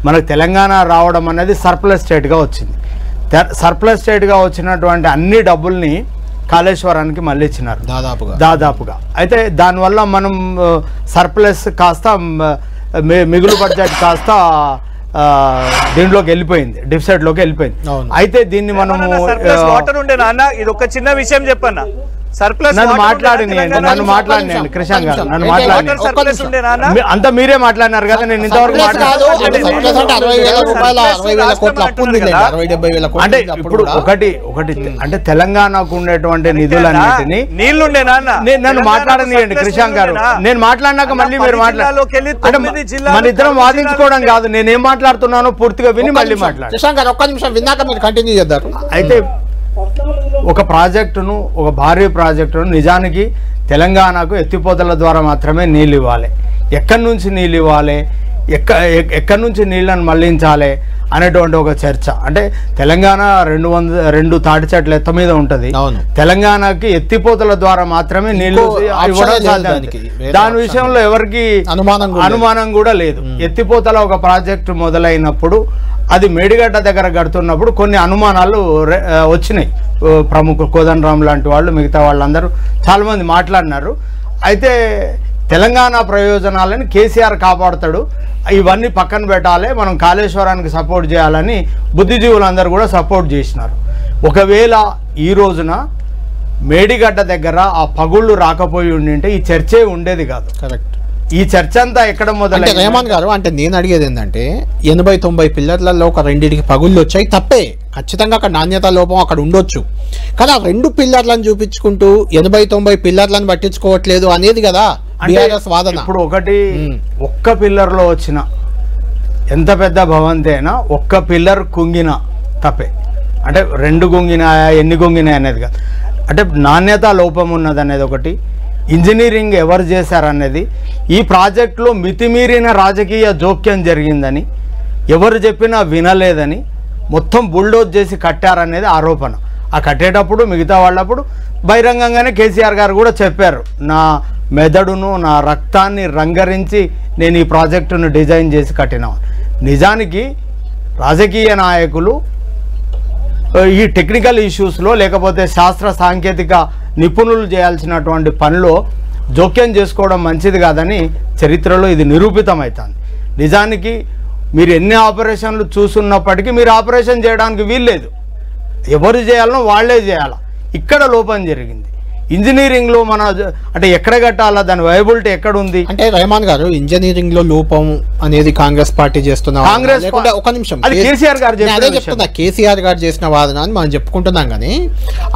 మనకు తెలంగాణ రావడం అనేది సర్ప్లస్ స్టేట్గా వచ్చింది. సర్ప్లస్ స్టేట్గా వచ్చినటువంటి అన్ని డబ్బుల్ని కాళేశ్వరానికి మళ్ళీ ఇచ్చినారు దాదాపుగా. అయితే దానివల్ల మనం సర్ప్లస్ కాస్త మిగులు బడ్జెట్ కాస్త దీంట్లోకి వెళ్ళిపోయింది, డిఫిసిట్ లోకి వెళ్ళిపోయింది. అయితే దీన్ని మనము ఇది ఒక చిన్న విషయం చెప్పన్నా, నన్ను మాట్లాడినండి కృష్ణ గారు, నన్ను మాట్లాడి అంతా మీరే మాట్లాడినారు కదా, నేను ఇంతవరకు అంటే ఇప్పుడు ఒకటి అంటే తెలంగాణకు ఉండేటువంటి నిధులన్నిటిని నన్ను మాట్లాడనియండి కృష్ణ గారు. నేను మాట్లాడినాక మళ్ళీ మీరు మాట్లాడాలి అంటే మన ఇద్దరం వాదించుకోవడం కాదు, నేనేం మాట్లాడుతున్నానో పూర్తిగా విని మళ్ళీ మాట్లాడాలి. కృష్ణ గారు ఒక్క నిమిషం విన్నాక మీరు కంటిన్యూ చేద్దారు. అయితే ఒక ప్రాజెక్టును, ఒక భారీ ప్రాజెక్టును నిజానికి తెలంగాణకు ఎత్తిపోతల ద్వారా మాత్రమే నీళ్ళు ఇవ్వాలి. ఎక్కడి నుంచి నీళ్ళు ఇవ్వాలి, ఎక్కడి నుంచి నీళ్ళను మళ్లించాలి అనేటువంటి ఒక చర్చ. అంటే తెలంగాణ 200 తాటి చెట్ల ఎత్త మీద ఉంటుంది. తెలంగాణకి ఎత్తిపోతల ద్వారా మాత్రమే నీళ్లు ఇవ్వడం సాధ్యం. దాని విషయంలో ఎవరికి అనుమానం కూడా లేదు. ఎత్తిపోతల ఒక ప్రాజెక్టు మొదలైనప్పుడు అది మేడిగడ్డ దగ్గర కడుతున్నప్పుడు కొన్ని అనుమానాలు వచ్చినాయి. ప్రముఖ కోదండరామ్ లాంటి వాళ్ళు, మిగతా వాళ్ళందరూ చాలామంది మాట్లాడినారు. అయితే తెలంగాణ ప్రయోజనాలను కేసీఆర్ కాపాడుతాడు, ఇవన్నీ పక్కన పెట్టాలి, మనం కాళేశ్వరానికి సపోర్ట్ చేయాలని బుద్ధిజీవులందరూ కూడా సపోర్ట్ చేసినారు. ఒకవేళ ఈ రోజున మేడిగడ్డ దగ్గర ఆ పగుళ్ళు రాకపోయి ఉండింటే ఈ చర్చే ఉండేది కాదు. కరెక్ట్. ఈ చర్చ అంతా ఎక్కడ మొదలైంది? రెహమాన్ గారు, అంటే నేను అడిగేది ఏంటంటే 80-90 పిల్లర్లలో ఒక 2కి పగుళ్ళు వచ్చాయి, తప్పే, ఖచ్చితంగా అక్కడ నాణ్యత లోపం అక్కడ ఉండొచ్చు. కానీ ఆ 2 పిల్లర్లను చూపించుకుంటూ 80-90 పిల్లర్లను పట్టించుకోవట్లేదు అనేది కదా బీఆర్ఎస్ వాదన. ఇప్పుడు ఒక్క పిల్లర్లో వచ్చిన ఎంత పెద్ద భవంతి అయినా ఒక్క పిల్లర్ కుంగిన తప్పే. అంటే 2 గుంగినాయా, ఎన్ని గుంగినాయి అనేది కాదు. అంటే నాణ్యత లోపం ఉన్నది అనేది ఒకటి, ఇంజనీరింగ్ ఎవరు చేశారనేది, ఈ ప్రాజెక్టులో మితిమీరిన రాజకీయ జోక్యం జరిగిందని, ఎవరు చెప్పినా వినలేదని, మొత్తం బుల్డోజ్ చేసి కట్టారనేది ఆరోపణ. ఆ కట్టేటప్పుడు మిగతా వాళ్ళప్పుడు బహిరంగంగానే కేసీఆర్ గారు కూడా చెప్పారు, నా మెదడును, నా రక్తాన్ని రంగరించి నేను ఈ ప్రాజెక్టును డిజైన్ చేసి కట్టినా. నిజానికి రాజకీయ నాయకులు ఈ టెక్నికల్ ఇష్యూస్లో లేకపోతే శాస్త్ర సాంకేతిక నిపుణులు చేయాల్సినటువంటి పనిలో జోక్యం చేసుకోవడం మంచిది కాదని చరిత్రలో ఇది నిరూపితమవుతుంది. నిజానికి మీరు ఎన్ని ఆపరేషన్లు చూస్తున్నప్పటికీ మీరు ఆపరేషన్ చేయడానికి వీల్లేదు, ఎవరు చేయాలనో వాళ్ళే చేయాలి. ఇక్కడ లోపం జరిగింది. ఇంజనీరింగ్లో మన అంటే ఎక్కడ కట్టాలా, దాని వైబిలిటీ ఎక్కడ ఉంది అంటే రెహమాన్ గారు, ఇంజనీరింగ్ లో లోపం అనేది కాంగ్రెస్ పార్టీ చేస్తున్న కాంగ్రెస్ ఒక నిమిషం కేసీఆర్ గారు అదే చెప్తున్నా, కేసీఆర్ గారు చేసిన వాదన అని మనం చెప్పుకుంటున్నాం. కానీ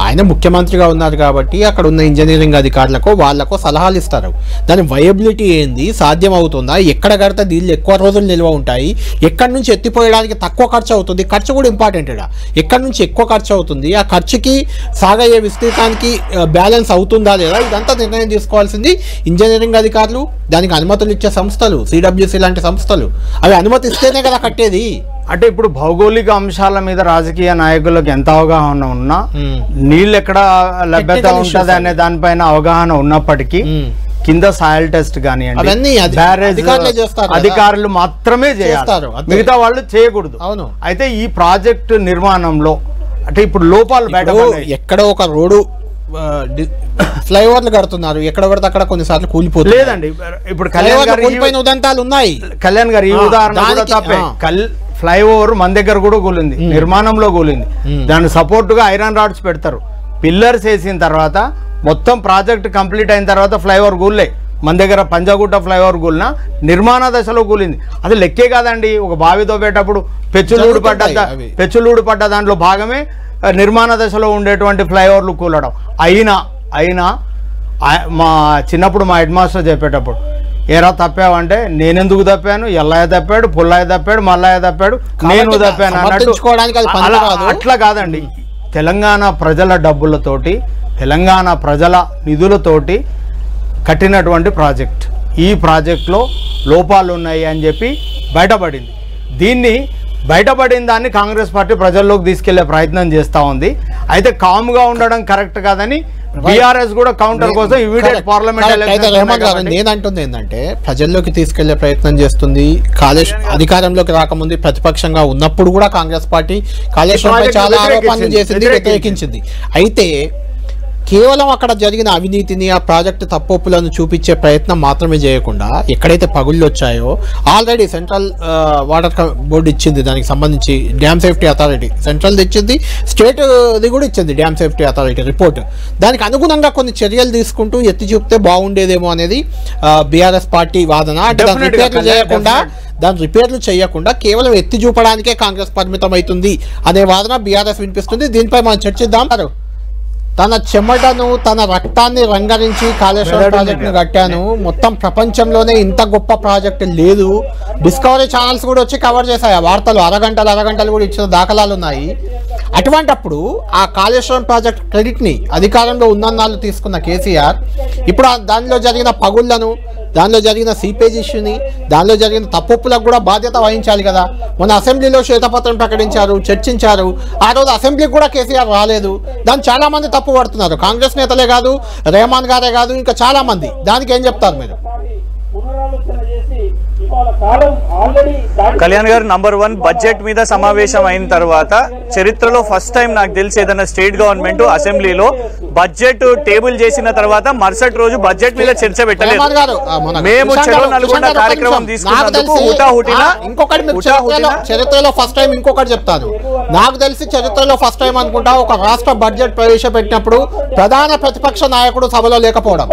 ఆయన ముఖ్యమంత్రిగా ఉన్నారు కాబట్టి అక్కడ ఉన్న ఇంజనీరింగ్ అధికారులకు వాళ్ళకు సలహాలు ఇస్తారు. దాని వయబిలిటీ ఏంది, సాధ్యం అవుతుందా, ఎక్కడ కడితే నీళ్ళు ఎక్కువ రోజులు నిల్వ ఉంటాయి, ఎక్కడి నుంచి ఎత్తిపోయడానికి తక్కువ ఖర్చు అవుతుంది, ఖర్చు కూడా ఇంపార్టెంట్. ఎక్కడి నుంచి ఎక్కువ ఖర్చు అవుతుంది, ఆ ఖర్చుకి సాగయ్యే విస్తీర్ణానికి బ్యాలెన్స్ అవుతుందా లేదా, ఇదంతా నిర్ణయం తీసుకోవాల్సింది ఇంజనీరింగ్ అధికారులు, దానికి అనుమతులు ఇచ్చే సంస్థలు, సిడబ్ల్యూసి లాంటి సంస్థలు. అవి అనుమతి ఇస్తేనే కదా కట్టేది. అంటే ఇప్పుడు భౌగోళిక అంశాల మీద రాజకీయ నాయకులకు ఎంత అవగాహన ఉన్నా, నీళ్ళు ఎక్కడ లభ్యత ఉంటుంది అనే దానిపైన అవగాహన ఉన్నప్పటికీ కింద సాయిల్ టెస్ట్ కానివ్వండి, బ్యారేజ్ అధికారులు మాత్రమే చేస్తారు, మిగతా వాళ్ళు చేయకూడదు. అవును. అయితే ఈ ప్రాజెక్టు నిర్మాణంలో అంటే ఇప్పుడు లోపాలు బయట ఎక్కడో ఒక రోడ్డు ఫ్లైఓవర్లు కడుతున్నారు, ఎక్కడ పడితే అక్కడ కొన్నిసార్లు కూలిపోతుంది. లేదండి, ఇప్పుడు కళ్యాణ్ గారు కూలిపోయిన ఉదంతాలు ఉన్నాయి. కళ్యాణ్ గారు ఈ ఉదాహరణ కూడా తప్పే. ఫ్లైఓవర్ మన దగ్గర కూడా కూలింది, నిర్మాణంలో కూలింది. దాని సపోర్ట్ గా ఐరన్ రాడ్స్ పెడతారు. పిల్లర్స్ వేసిన తర్వాత మొత్తం ప్రాజెక్ట్ కంప్లీట్ అయిన తర్వాత ఫ్లైఓవర్ కూలే. మన దగ్గర పంజాగుట్ట ఫ్లైఓవర్ కూలిన నిర్మాణ దశలో కూలింది. అది లెక్కే కాదండి. ఒక బావితో పెట్టేటప్పుడు పెచ్చులూడు పడ్డ దాంట్లో భాగమే నిర్మాణ దశలో ఉండేటువంటి ఫ్లైఓవర్లు కూలడం. అయినా మా చిన్నప్పుడు మా హెడ్ మాస్టర్ చెప్పేటప్పుడు, ఏరా తప్పావంటే నేనెందుకు తప్పాను, ఎల్లయ్య తప్పాడు, పుల్లయ్య తప్పాడు, మల్లయ్య తప్పాడు, నేను తప్పాను అన్నట్టు. అట్లా కాదండి. తెలంగాణ ప్రజల డబ్బులతోటి, తెలంగాణ ప్రజల నిధులతోటి కట్టినటువంటి ప్రాజెక్ట్. ఈ ప్రాజెక్ట్లో లోపాలు ఉన్నాయి అని చెప్పి బయటపడింది. దీన్ని బయటపడిన దాన్ని కాంగ్రెస్ పార్టీ ప్రజల్లోకి తీసుకెళ్లే ప్రయత్నం చేస్తూ ఉంది. అయితే కామ్గా ఉండడం కరెక్ట్ కాదని బీఆర్ఎస్ కూడా కౌంటర్ కోసం ఇమీడియట్ పార్లమెంట్ నేనంటుంది ఏంటంటే ప్రజల్లోకి తీసుకెళ్లే ప్రయత్నం చేస్తుంది. అధికారంలోకి రాకముందు ప్రతిపక్షంగా ఉన్నప్పుడు కూడా కాంగ్రెస్ పార్టీ కాళేశ్వరంపై చాలా ఆరోపణలు చేసింది, వ్యతిరేకించింది. అయితే కేవలం అక్కడ జరిగిన అవినీతిని, ఆ ప్రాజెక్టు తప్పొప్పులను చూపించే ప్రయత్నం మాత్రమే చేయకుండా, ఎక్కడైతే పగుళ్ళు వచ్చాయో ఆల్రెడీ సెంట్రల్ వాటర్ బోర్డు ఇచ్చింది, దానికి సంబంధించి డ్యామ్ సేఫ్టీ అథారిటీ సెంట్రల్ ఇచ్చింది, స్టేట్ది కూడా ఇచ్చింది డ్యామ్ సేఫ్టీ అథారిటీ రిపోర్ట్. దానికి అనుగుణంగా కొన్ని చర్యలు తీసుకుంటూ ఎత్తి చూపితే బాగుండేదేమో అనేది బీఆర్ఎస్ పార్టీ వాదన. అంటే దాని రిపేర్లు చేయకుండా కేవలం ఎత్తి చూపడానికే కాంగ్రెస్ పరిమితం అవుతుంది అనే వాదన బీఆర్ఎస్ వినిపిస్తుంది. దీనిపై మనం చర్చిద్దాం. తన చెమటను, తన రక్తాన్ని రంగరించి కాళేశ్వరం ప్రాజెక్టును కట్టాను, మొత్తం ప్రపంచంలోనే ఇంత గొప్ప ప్రాజెక్టు లేదు. డిస్కవరీ ఛానల్స్ కూడా వచ్చి కవర్ చేశాయి ఆ వార్తలు, అరగంటలు కూడా ఇచ్చిన దాఖలాలు ఉన్నాయి. అటువంటప్పుడు ఆ కాళేశ్వరం ప్రాజెక్ట్ క్రెడిట్ని అధికారంలో ఉన్నన్నాళ్ళు తీసుకున్న కేసీఆర్ ఇప్పుడు దానిలో జరిగిన పగుళ్లను, దానిలో జరిగిన సీపేజ్ ఇష్యూని, దానిలో జరిగిన తప్పులకు కూడా బాధ్యత వహించాలి కదా. మన అసెంబ్లీలో శ్వేతపత్రం ప్రకటించారు, చర్చించారు. ఆ రోజు అసెంబ్లీకి కూడా కేసీఆర్ రాలేదు. దాన్ని చాలా మంది తప్పు పడుతున్నారు. కాంగ్రెస్ నేతలే కాదు, రేమాన్ గారే కాదు, ఇంకా చాలా మంది. దానికి ఏం చెప్తారు మీరు? కళ్యాణ్ గారు, నంబర్ 1 బడ్జెట్ మీద సమావేశం అయిన తర్వాత చరిత్రలో ఫస్ట్ టైం నాకు తెలిసి ఏదైనా స్టేట్ గవర్నమెంట్ అసెంబ్లీలో బడ్జెట్ టేబుల్ చేసిన తర్వాత మరుసటి రోజు బడ్జెట్ మీద చర్చ పెట్టలేదు. మేము చెరో నల్గొండ కార్యక్రమం తీసుకున్నందుకు చరిత్రలో ఫస్ట్ టైం ఇంకొకటి చెప్తాను. నాకు తెలిసి చరిత్రలో ఫస్ట్ టైం అనుకుంటా ఒక రాష్ట్ర బడ్జెట్ ప్రవేశపెట్టినప్పుడు ప్రధాన ప్రతిపక్ష నాయకుడు సభలో లేకపోవడం.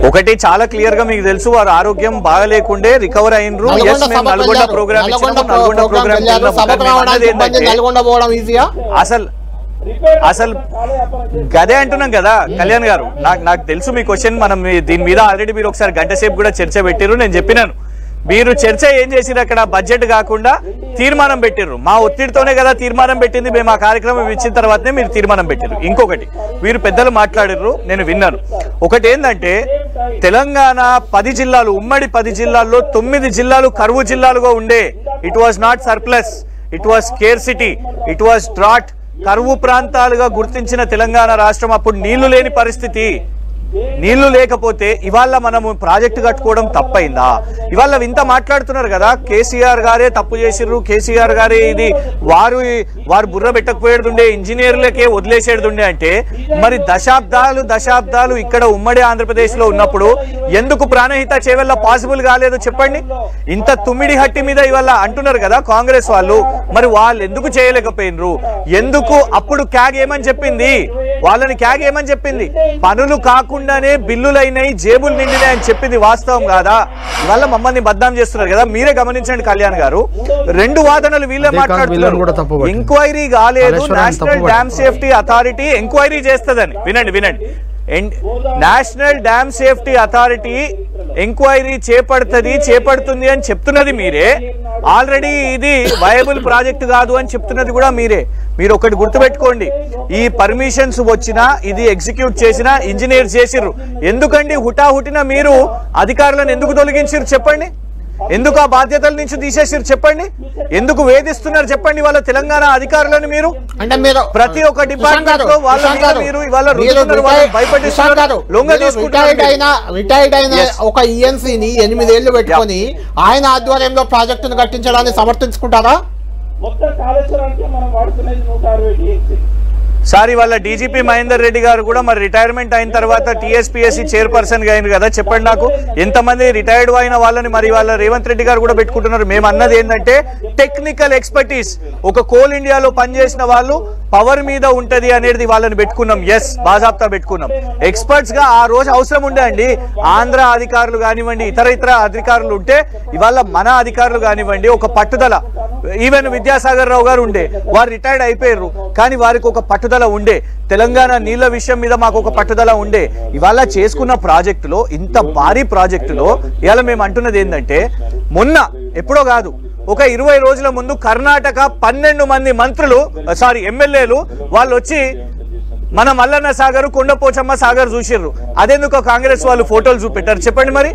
ఒకటి చాలా క్లియర్ గా మీకు తెలుసు, వారు ఆరోగ్యం బాగాలేకుండే రికవర్ అయినరు. నల్గొండ ప్రోగ్రామ్ అసలు గదే అంటున్నాం కదా కళ్యాణ్ గారు. నాకు తెలుసు మీ క్వశ్చన్. మనం దీని మీద ఆల్రెడీ మీరు ఒకసారి గంట సేపు కూడా చర్చ పెట్టిరు. నేను చెప్పినాను, మీరు చర్చ ఏం చేసిరు, అక్కడ బడ్జెట్ కాకుండా తీర్మానం పెట్టిర్రు. మా ఒత్తిడితోనే కదా తీర్మానం పెట్టింది. మేము ఆ కార్యక్రమం ఇచ్చిన తర్వాతనే మీరు తీర్మానం పెట్టిర్రు. ఇంకొకటి మీరు పెద్దలు మాట్లాడిర్రు, నేను విన్నాను. ఒకటి ఏంటంటే తెలంగాణ 10 జిల్లాలు, ఉమ్మడి 10 జిల్లాల్లో 9 జిల్లాలు కరువు జిల్లాలుగా ఉండే. It was not surplus, it was scarcity, it was drought. కరువు ప్రాంతాలుగా గుర్తించిన తెలంగాణ రాష్ట్రం అప్పుడు నీళ్లు లేని పరిస్థితి. నీళ్లు లేకపోతే ఇవాళ మనము ప్రాజెక్టు కట్టుకోవడం తప్పైందా? ఇవాళ ఇంత మాట్లాడుతున్నారు కదా, కేసీఆర్ గారే తప్పు చేసిర్రు, కేసీఆర్ గారే ఇది వారు బుర్ర పెట్టకపోయేడుండే, ఇంజనీర్లకే వదిలేసేడుండే అంటే మరి దశాబ్దాలు ఇక్కడ ఉమ్మడి ఆంధ్రప్రదేశ్ లో ఉన్నప్పుడు ఎందుకు ప్రాణహిత చేవెళ్ళ పాసిబుల్ కాలేదు చెప్పండి? ఇంత తుమ్మిడి హట్టి మీద ఇవాళ అంటున్నారు కదా కాంగ్రెస్ వాళ్ళు, మరి వాళ్ళు ఎందుకు చేయలేకపోయినరు? ఎందుకు అప్పుడు క్యాగ్ ఏమని చెప్పింది? వాళ్ళని క్యాగ్ ఏమని చెప్పింది? పనులు కాకుండానే బిల్లులైనాయి, జేబులు నిండినాయి అని చెప్పింది వాస్తవం కాదా? ఇవాళ మమ్మల్ని బద్నాం చేస్తున్నారు కదా. మీరే గమనించండి కళ్యాణ్ గారు, 2 వాదనలు వీళ్ళే మాట్లాడుతున్నారు. ఎంక్వైరీ కాలేదు, national dam safety authority enquiry చేస్తుందని. వినండి, national dam safety authority enquiry చేపడుతుంది అని చెప్తున్నది మీరే. ఆల్రెడీ ఇది వయబుల్ ప్రాజెక్ట్ కాదు అని చెప్తున్నది కూడా మీరే. మీరు ఒకటి గుర్తుపెట్టుకోండి, ఈ పర్మిషన్స్ వచ్చినా, ఇది ఎగ్జిక్యూట్ చేసినా ఇంజనీర్ చేసిర్రు. ఎందుకండి హుటాహుటిన మీరు అధికారులను ఎందుకు తొలగించారు చెప్పండి? ఎందుకు ఆ బాధ్యతల నుంచి తీసేసారు చెప్పండి? ఎందుకు వేధిస్తున్నారు చెప్పండి వాళ్ళ తెలంగాణ అధికారులను? మీరు అంటే మీరు ప్రతి ఒక్క డిపార్ట్మెంట్ లో రిటైర్డ్ అయిన ఒక ఈఎన్సీని 8 ఏళ్లు పెట్టుకొని ఆయన ఆధ్వర్యంలో ప్రాజెక్టును కట్టించడాన్ని సమర్థించుకుంటారా? మొత్తం కాళేశ్వరానికి మనం వాడుతున్నది 160 టీఎంసీ. సార్ ఇవాళ డీజీపీ మహేందర్ రెడ్డి గారు కూడా మరి రిటైర్మెంట్ అయిన తర్వాత టీఎస్పీఎస్సీ చైర్పర్సన్ గా అయింది కదా, చెప్పండి నాకు ఎంతమంది రిటైర్డ్ అయిన వాళ్ళని మరి వాళ్ళ రేవంత్ రెడ్డి గారు కూడా పెట్టుకుంటున్నారు. మేము అన్నది ఏంటంటే టెక్నికల్ ఎక్స్పర్టీస్, ఒక కోల్ ఇండియాలో పనిచేసిన వాళ్ళు పవర్ మీద ఉంటది అనేది వాళ్ళని పెట్టుకున్నాం. ఎస్, బాజాబ్తా పెట్టుకున్నాం. ఎక్స్పర్ట్స్ గా ఆ రోజు అవసరం ఉండే అండి. ఆంధ్ర అధికారులు కానివ్వండి, ఇతర అధికారులు ఉంటే ఇవాళ మన అధికారులు కానివ్వండి ఒక పట్టుదల, ఈవెన్ విద్యాసాగర్ రావు గారు ఉండే, వారు రిటైర్డ్ అయిపోయారు కానీ వారికి ఒక పట్టుదల ఉండే. తెలంగాణ నీళ్ల విషయం మీద మాకు ఒక పట్టుదల ఉండే. ఇవాళ చేసుకున్న ప్రాజెక్టులో, ఇంత భారీ ప్రాజెక్టులో ఇవాళ మేము అంటున్నది ఏంటంటే, మొన్న ఎప్పుడో కాదు ఒక 20 రోజుల ముందు కర్ణాటక 12 మంది ఎమ్మెల్యేలు వాళ్ళు వచ్చి మన మల్లన్న సాగర్, కొండపోచమ్మ సాగర్ చూసిర్రు. అదెందుకో కాంగ్రెస్ వాళ్ళు ఫోటోలు చూపెట్టారు చెప్పండి. మరి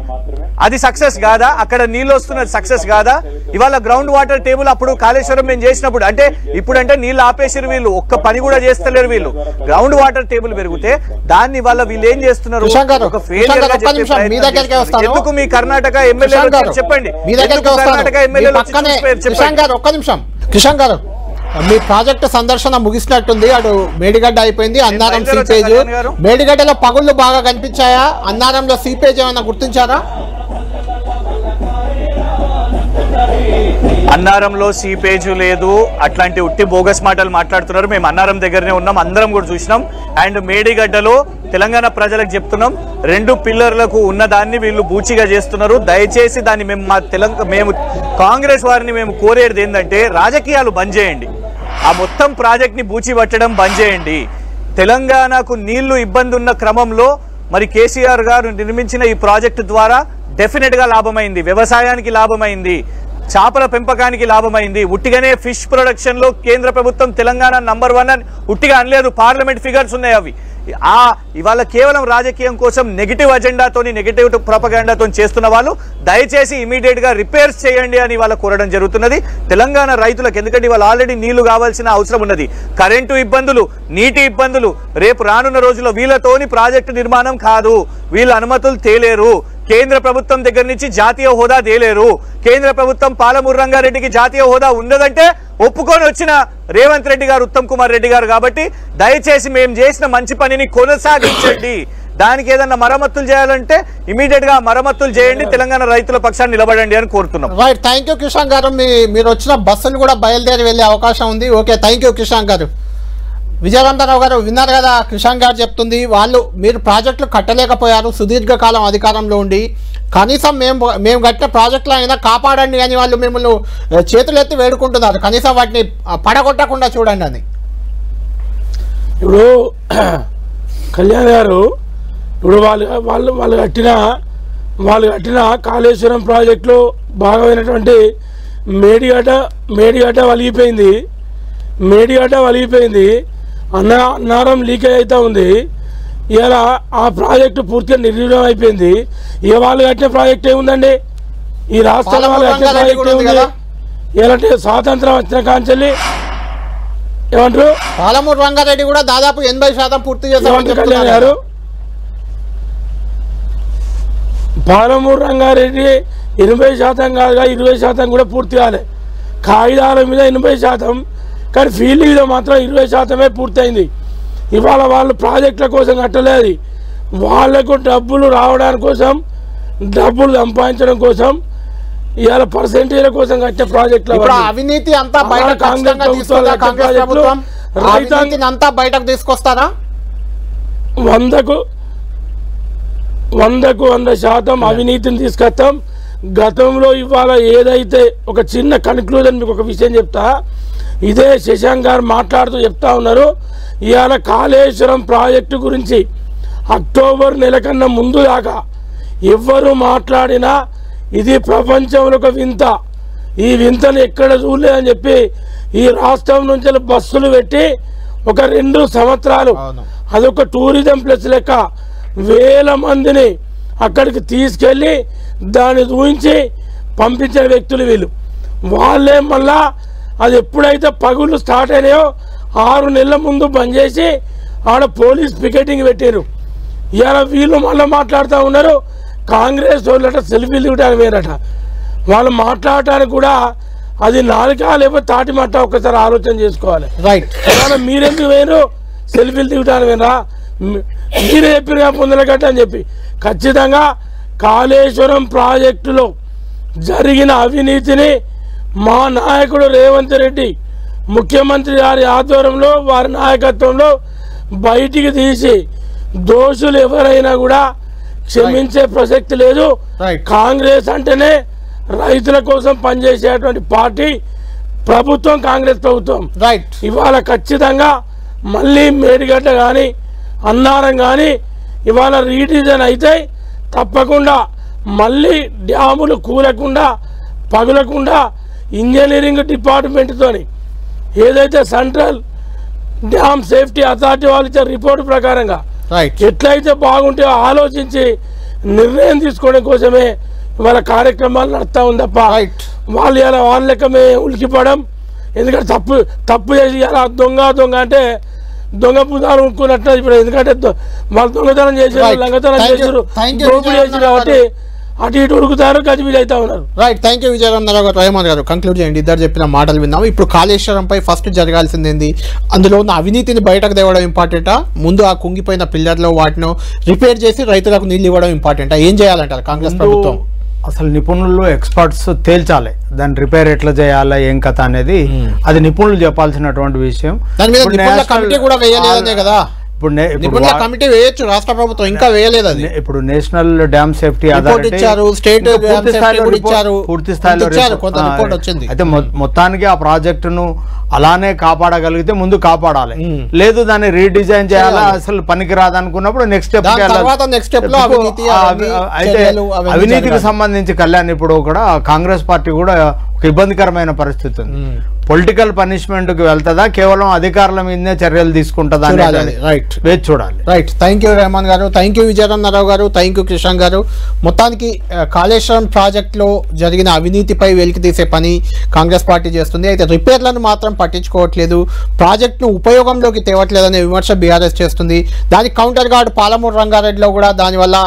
అది సక్సెస్ కాదా? అక్కడ నీళ్ళు వస్తున్నది సక్సెస్ కాదా? ఇవాళ గ్రౌండ్ వాటర్ టేబుల్ అప్పుడు కాళేశ్వరం మేము చేసినప్పుడు అంటే ఇప్పుడంటే నీళ్ళు ఆపేసారు వీళ్ళు, ఒక్క పని కూడా చేస్తలేరు వీళ్ళు. గ్రౌండ్ వాటర్ టేబుల్ పెరిగితే దాన్ని వల్ల వీళ్ళు ఏం చేస్తున్నారు, ఒక ఫెయిలియర్ గా చెప్పే. ఎందుకు మీ కర్ణాటక ఎమ్మెల్యేలు చెప్పండి, కర్ణాటక ఎమ్మెల్యేలు ఒక్క నిమిషం కిషన్ గారు, మీ ప్రాజెక్టు సందర్శన ముగిసినట్టుంది. అటు మేడిగడ్డ అయిపోయింది, అన్నారం సీపేజ్. మేడిగడ్డలో పగుళ్ళు బాగా కనిపించాయా? అన్నారంలో సీపేజ్ ఏమైనా గుర్తించారా? అన్నారంలో సీపేజ్ లేదు, అట్లాంటి ఉట్టి బోగస్ మాటలు మాట్లాడుతున్నారు. మేము అన్నారం దగ్గరనే ఉన్నాం, అందరం కూడా చూసినాం. అండ్ మేడిగడ్డలో తెలంగాణ ప్రజలకు చెప్తున్నాం, 2 పిల్లర్లకు ఉన్నదాన్ని వీళ్ళు బూచిగా చేస్తున్నారు. దయచేసి దాన్ని మేము కాంగ్రెస్ వారిని మేము కోరేది ఏంటంటే, రాజకీయాలు బంద్ చేయండి. ఆ మొత్తం ప్రాజెక్ట్ ని బూచి పట్టడం బంద్ చేయండి. తెలంగాణకు నీళ్లు ఇబ్బంది ఉన్న క్రమంలో మరి కేసీఆర్ గారు నిర్మించిన ఈ ప్రాజెక్టు ద్వారా డెఫినెట్ గా లాభమైంది, వ్యవసాయానికి లాభమైంది, చేపల పెంపకానికి లాభమైంది. ఉట్టిగానే ఫిష్ ప్రొడక్షన్ లో కేంద్ర ప్రభుత్వం తెలంగాణ నంబర్ 1 అని ఉట్టిగా అనలేదు, పార్లమెంట్ ఫిగర్స్ ఉన్నాయి అవి. ఇవాళ కేవలం రాజకీయం కోసం నెగిటివ్ అజెండాతోని, నెగిటివ్ ప్రొపగాండాతో చేస్తున్న వాళ్ళు దయచేసి ఇమీడియట్ గా రిపేర్స్ చేయండి అని వాళ్ళ కోరడం జరుగుతున్నది తెలంగాణ రైతులకు. ఎందుకంటే ఇవాళ ఆల్రెడీ నీళ్లు కావాల్సిన అవసరం ఉన్నది, కరెంటు ఇబ్బందులు, నీటి ఇబ్బందులు. రేపు రానున్న రోజుల్లో వీళ్ళతోని ప్రాజెక్టు నిర్మాణం కాదు, వీళ్ళ అనుమతులు తేలేరు. కేంద్ర ప్రభుత్వం దగ్గర నుంచి జాతీయ హోదా తేలేరు. కేంద్ర ప్రభుత్వం పాలమూరు రంగారెడ్డికి జాతీయ హోదా ఉన్నదంటే ఒప్పుకొని వచ్చిన రేవంత్ రెడ్డి గారు, ఉత్తమ్ కుమార్ రెడ్డి గారు. కాబట్టి దయచేసి మేము చేసిన మంచి పనిని కొనసాగించండి. దానికి ఏదన్నా మరమ్మతులు చేయాలంటే ఇమీడియట్ గా మరమ్మతులు చేయండి, తెలంగాణ రైతుల పక్షాన్ని నిలబడండి అని కోరుతున్నాం. రైట్, థ్యాంక్ యూ కిషన్ గారు. మీరు వచ్చిన బస్సులు కూడా బయలుదేరి వెళ్ళే అవకాశం ఉంది. ఓకే, థ్యాంక్ యూ కిషన్ గారు. విజయవంతరావు గారు విన్నారు కదా, కిషన్ గారు చెప్తుంది, మీరు ప్రాజెక్టులు కట్టలేకపోయారు సుదీర్ఘకాలం అధికారంలో ఉండి, కనీసం మేము కట్టిన ప్రాజెక్టులు అయినా కాపాడండి అని వాళ్ళు మిమ్మల్ని చేతులెత్తి వేడుకుంటున్నారు. కనీసం వాటిని పడగొట్టకుండా చూడండి అని. ఇప్పుడు కళ్యాణ్ గారు, ఇప్పుడు వాళ్ళు కట్టిన కాళేశ్వరం ప్రాజెక్టులో భాగమైనటువంటి మేడిగడ్డ వలిగిపోయింది, అన్నారం లీకేజ్ అవుతా ఉంది. ఇలా ఆ ప్రాజెక్టు పూర్తిగా నిర్వీర్యం అయిపోయింది. ఏ వాళ్ళు కట్టిన ప్రాజెక్ట్ ఏముందండి? ఈ రాష్ట్రంలో వాళ్ళు కట్టిన ప్రాజెక్ట్ ఏముంది? ఎలాంటి స్వాతంత్రం వచ్చిన కాంచెల్లి ఏమంటారు, పాలమూరు రంగారెడ్డి కూడా దాదాపు 80% పూర్తి చేశారు కళ్యాణ్ గారు. పాలమూరు రంగారెడ్డి 80% కాదుగా, 20% కూడా పూర్తి కాలే. కాగితాల మీద 80%, కానీ ఫీల్డ్ మీద మాత్రం 20% పూర్తయింది. ఇవాళ వాళ్ళు ప్రాజెక్టుల కోసం కట్టలేదు, వాళ్లకు డబ్బులు రావడానికి కోసం, డబ్బులు సంపాదించడం కోసం, ఇవాళ పర్సెంటేజ్ల కోసం కట్టే ప్రాజెక్టులు. అవినీతి అంతా బయటకు తీసుకొస్తారా? 100% అవినీతిని తీసుకొస్తాం. గతంలో ఇవాళ ఏదైతే ఒక చిన్న కన్క్లూజన్ మీకు ఒక విషయం చెప్తా, ఇదే శశాంక్ గారు మాట్లాడుతూ చెప్తా ఉన్నారు. ఇవాళ కాళేశ్వరం ప్రాజెక్టు గురించి అక్టోబర్ నెల కన్నా ముందు దాకా ఎవరు మాట్లాడినా ఇది ప్రపంచంలో ఒక వింత, ఈ వింతను ఎక్కడ చూడలేదని చెప్పి ఈ రాష్ట్రం నుంచి బస్సులు పెట్టి ఒక 2 సంవత్సరాలు అదొక టూరిజం ప్లేస్ లెక్క వేల మందిని అక్కడికి తీసుకెళ్ళి దాన్ని చూపించి పంపించిన వ్యక్తులు వీళ్ళు. వాళ్ళే మళ్ళా అది ఎప్పుడైతే పగుళ్ళు స్టార్ట్ అయినాయో 6 నెలల ముందు బంద్ చేసి ఆడ పోలీస్ పికెటింగ్ పెట్టారు. ఇవాళ వీళ్ళు మళ్ళీ మాట్లాడుతూ ఉన్నారు, కాంగ్రెస్ వాళ్ళట సెల్ఫీలు ఇవ్వడానికి వేరట. వాళ్ళు మాట్లాడటానికి కూడా అది నాలుక లేకపోతే తాటి మట్ట ఒక్కసారి ఆలోచన చేసుకోవాలి. రైట్. మీరెందుకు వేరు సెల్ఫీలు దిగుతాను వినరా? మీరే చెప్పిన పొందలగట్ట అని చెప్పి. ఖచ్చితంగా కాళేశ్వరం ప్రాజెక్టులో జరిగిన అవినీతిని మా నాయకుడు రేవంత్ రెడ్డి ముఖ్యమంత్రి గారి ఆధ్వర్యంలో వారి నాయకత్వంలో బయటికి తీసి దోషులు ఎవరైనా కూడా క్షమించే ప్రసక్తి లేదు. కాంగ్రెస్ అంటేనే రైతుల కోసం పనిచేసేటువంటి పార్టీ ప్రభుత్వం, కాంగ్రెస్ ప్రభుత్వం. ఇవాళ ఖచ్చితంగా మళ్ళీ మేడిగడ్డ కానీ అన్నారం కానీ ఇవాళ రీడిజైన్ అయితే తప్పకుండా మళ్ళీ డ్యాములు కూలకుండా పగులకుండా ఇంజనీరింగ్ డిపార్ట్మెంట్తోని ఏదైతే సెంట్రల్ డ్యామ్ సేఫ్టీ అథారిటీ వాళ్ళు ఇచ్చే రిపోర్టు ప్రకారంగా ఎట్లయితే బాగుంటే ఆలోచించి నిర్ణయం తీసుకోవడం కోసమే ఇవాళ కార్యక్రమాలు నడుస్తూ ఉంది తప్ప వాళ్ళు ఇలా వాళ్ళ లెక్కమే ఉలికిపడం. ఎందుకంటే తప్పు చేసి ఇలా దొంగ అంటే దొంగ పుదాలు ఉనుకున్నట్టు ఇప్పుడు. ఎందుకంటే వాళ్ళు దొంగతనం చేసారు, లంగతనం చేసారు, దోపిడీ చేసారు కాబట్టి అటు ఇటు ఉడుకుతారు, గజిబిజి అవుతా ఉన్నారు. రైట్. థ్యాంక్ యూ విజయరామరావు గారు. రెహమాన్ గారు కంక్లూడ్ చేయండి. ఇద్దరు చెప్పిన మాటలు విన్నాము. ఇప్పుడు కాళేశ్వరంపై ఫస్ట్ జరగాల్సింది ఏంది? అందులో ఉన్న అవినీతిని బయటకు తేవడం ఇంపార్టెంటా, ముందు ఆ కుంగిపోయిన పిల్లర్లో వాటిని రిపేర్ చేసి రైతులకు నీళ్ళు ఇవ్వడం ఇంపార్టెంటా? ఏం చేయాలంటారు కాంగ్రెస్ ప్రభుత్వం? అసలు నిపుణులు ఎక్స్పర్ట్స్ తేల్చాలి దాన్ని రిపేర్ ఎట్లా చేయాలా ఏం కథ అనేది. అది నిపుణులు చెప్పాల్సినటువంటి విషయం. దాని మీద కమిటీ కూడా వేయలేదనే కదా. ఇప్పుడు కమిటీ వేయొచ్చు, రాష్ట్ర ప్రభుత్వం ఇంకా వేయలేదు. అది ఇప్పుడు నేషనల్ డ్యామ్ సేఫ్టీ పూర్తి స్థాయిలో అయితే మొత్తానికి ఆ ప్రాజెక్టును అలానే కాపాడగలిగితే ముందు కాపాడాలి. లేదు దాన్ని రీడిజైన్ చేయాలా, అసలు పనికి రాదనుకున్నప్పుడు నెక్స్ట్ స్టెప్. అయితే అవినీతికి సంబంధించి కళ్యాణ్ ఇప్పుడు కూడా కాంగ్రెస్ పార్టీ కూడా ఒక ఇబ్బందికరమైన పరిస్థితి ఉంది. పొలిటికల్ పనిష్మెంట్ కి వెళ్తుందా, కేవలం అధికారుల మీదనే చర్యలు తీసుకుంటుందా అనేది వేచి చూడాలి. రైట్. థ్యాంక్ యూ రెహమాన్ గారు, థ్యాంక్ యూ విజయరామరావు గారు, థ్యాంక్ యూ కిషన్ గారు. మొత్తానికి కాళేశ్వరం ప్రాజెక్టులో జరిగిన అవినీతిపై వెలికి తీసే పని కాంగ్రెస్ పార్టీ చేస్తుంది. అయితే రిపేర్లను మాత్రం పట్టించుకోవట్లేదు, ప్రాజెక్టును ఉపయోగంలోకి తేవట్లేదనే విమర్శ బీఆర్ఎస్ చేస్తుంది. దానికి కౌంటర్ గార్డ్ పాలమూరు రంగారెడ్డిలో కూడా దానివల్ల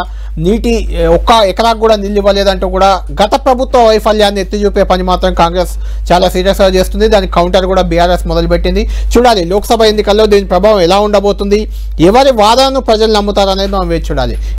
నీటి ఒక్క ఎకరాకు కూడా నీళ్ళు ఇవ్వలేదంటూ కూడా గత ప్రభుత్వ వైఫల్యాన్ని ఎత్తి చూపే పని మాత్రం కాంగ్రెస్ చాలా సీరియస్గా చేస్తుంది. దానికి కౌంటర్ కూడా బీఆర్ఎస్ మొదలుపెట్టింది. చూడాలి లోక్సభ ఎన్నికల్లో దీని ప్రభావం ఎలా ఉండబోతుంది, ఎవరి వాదనను ప్రజలు నమ్ముతారనేది మనం వేచి చూడాలి.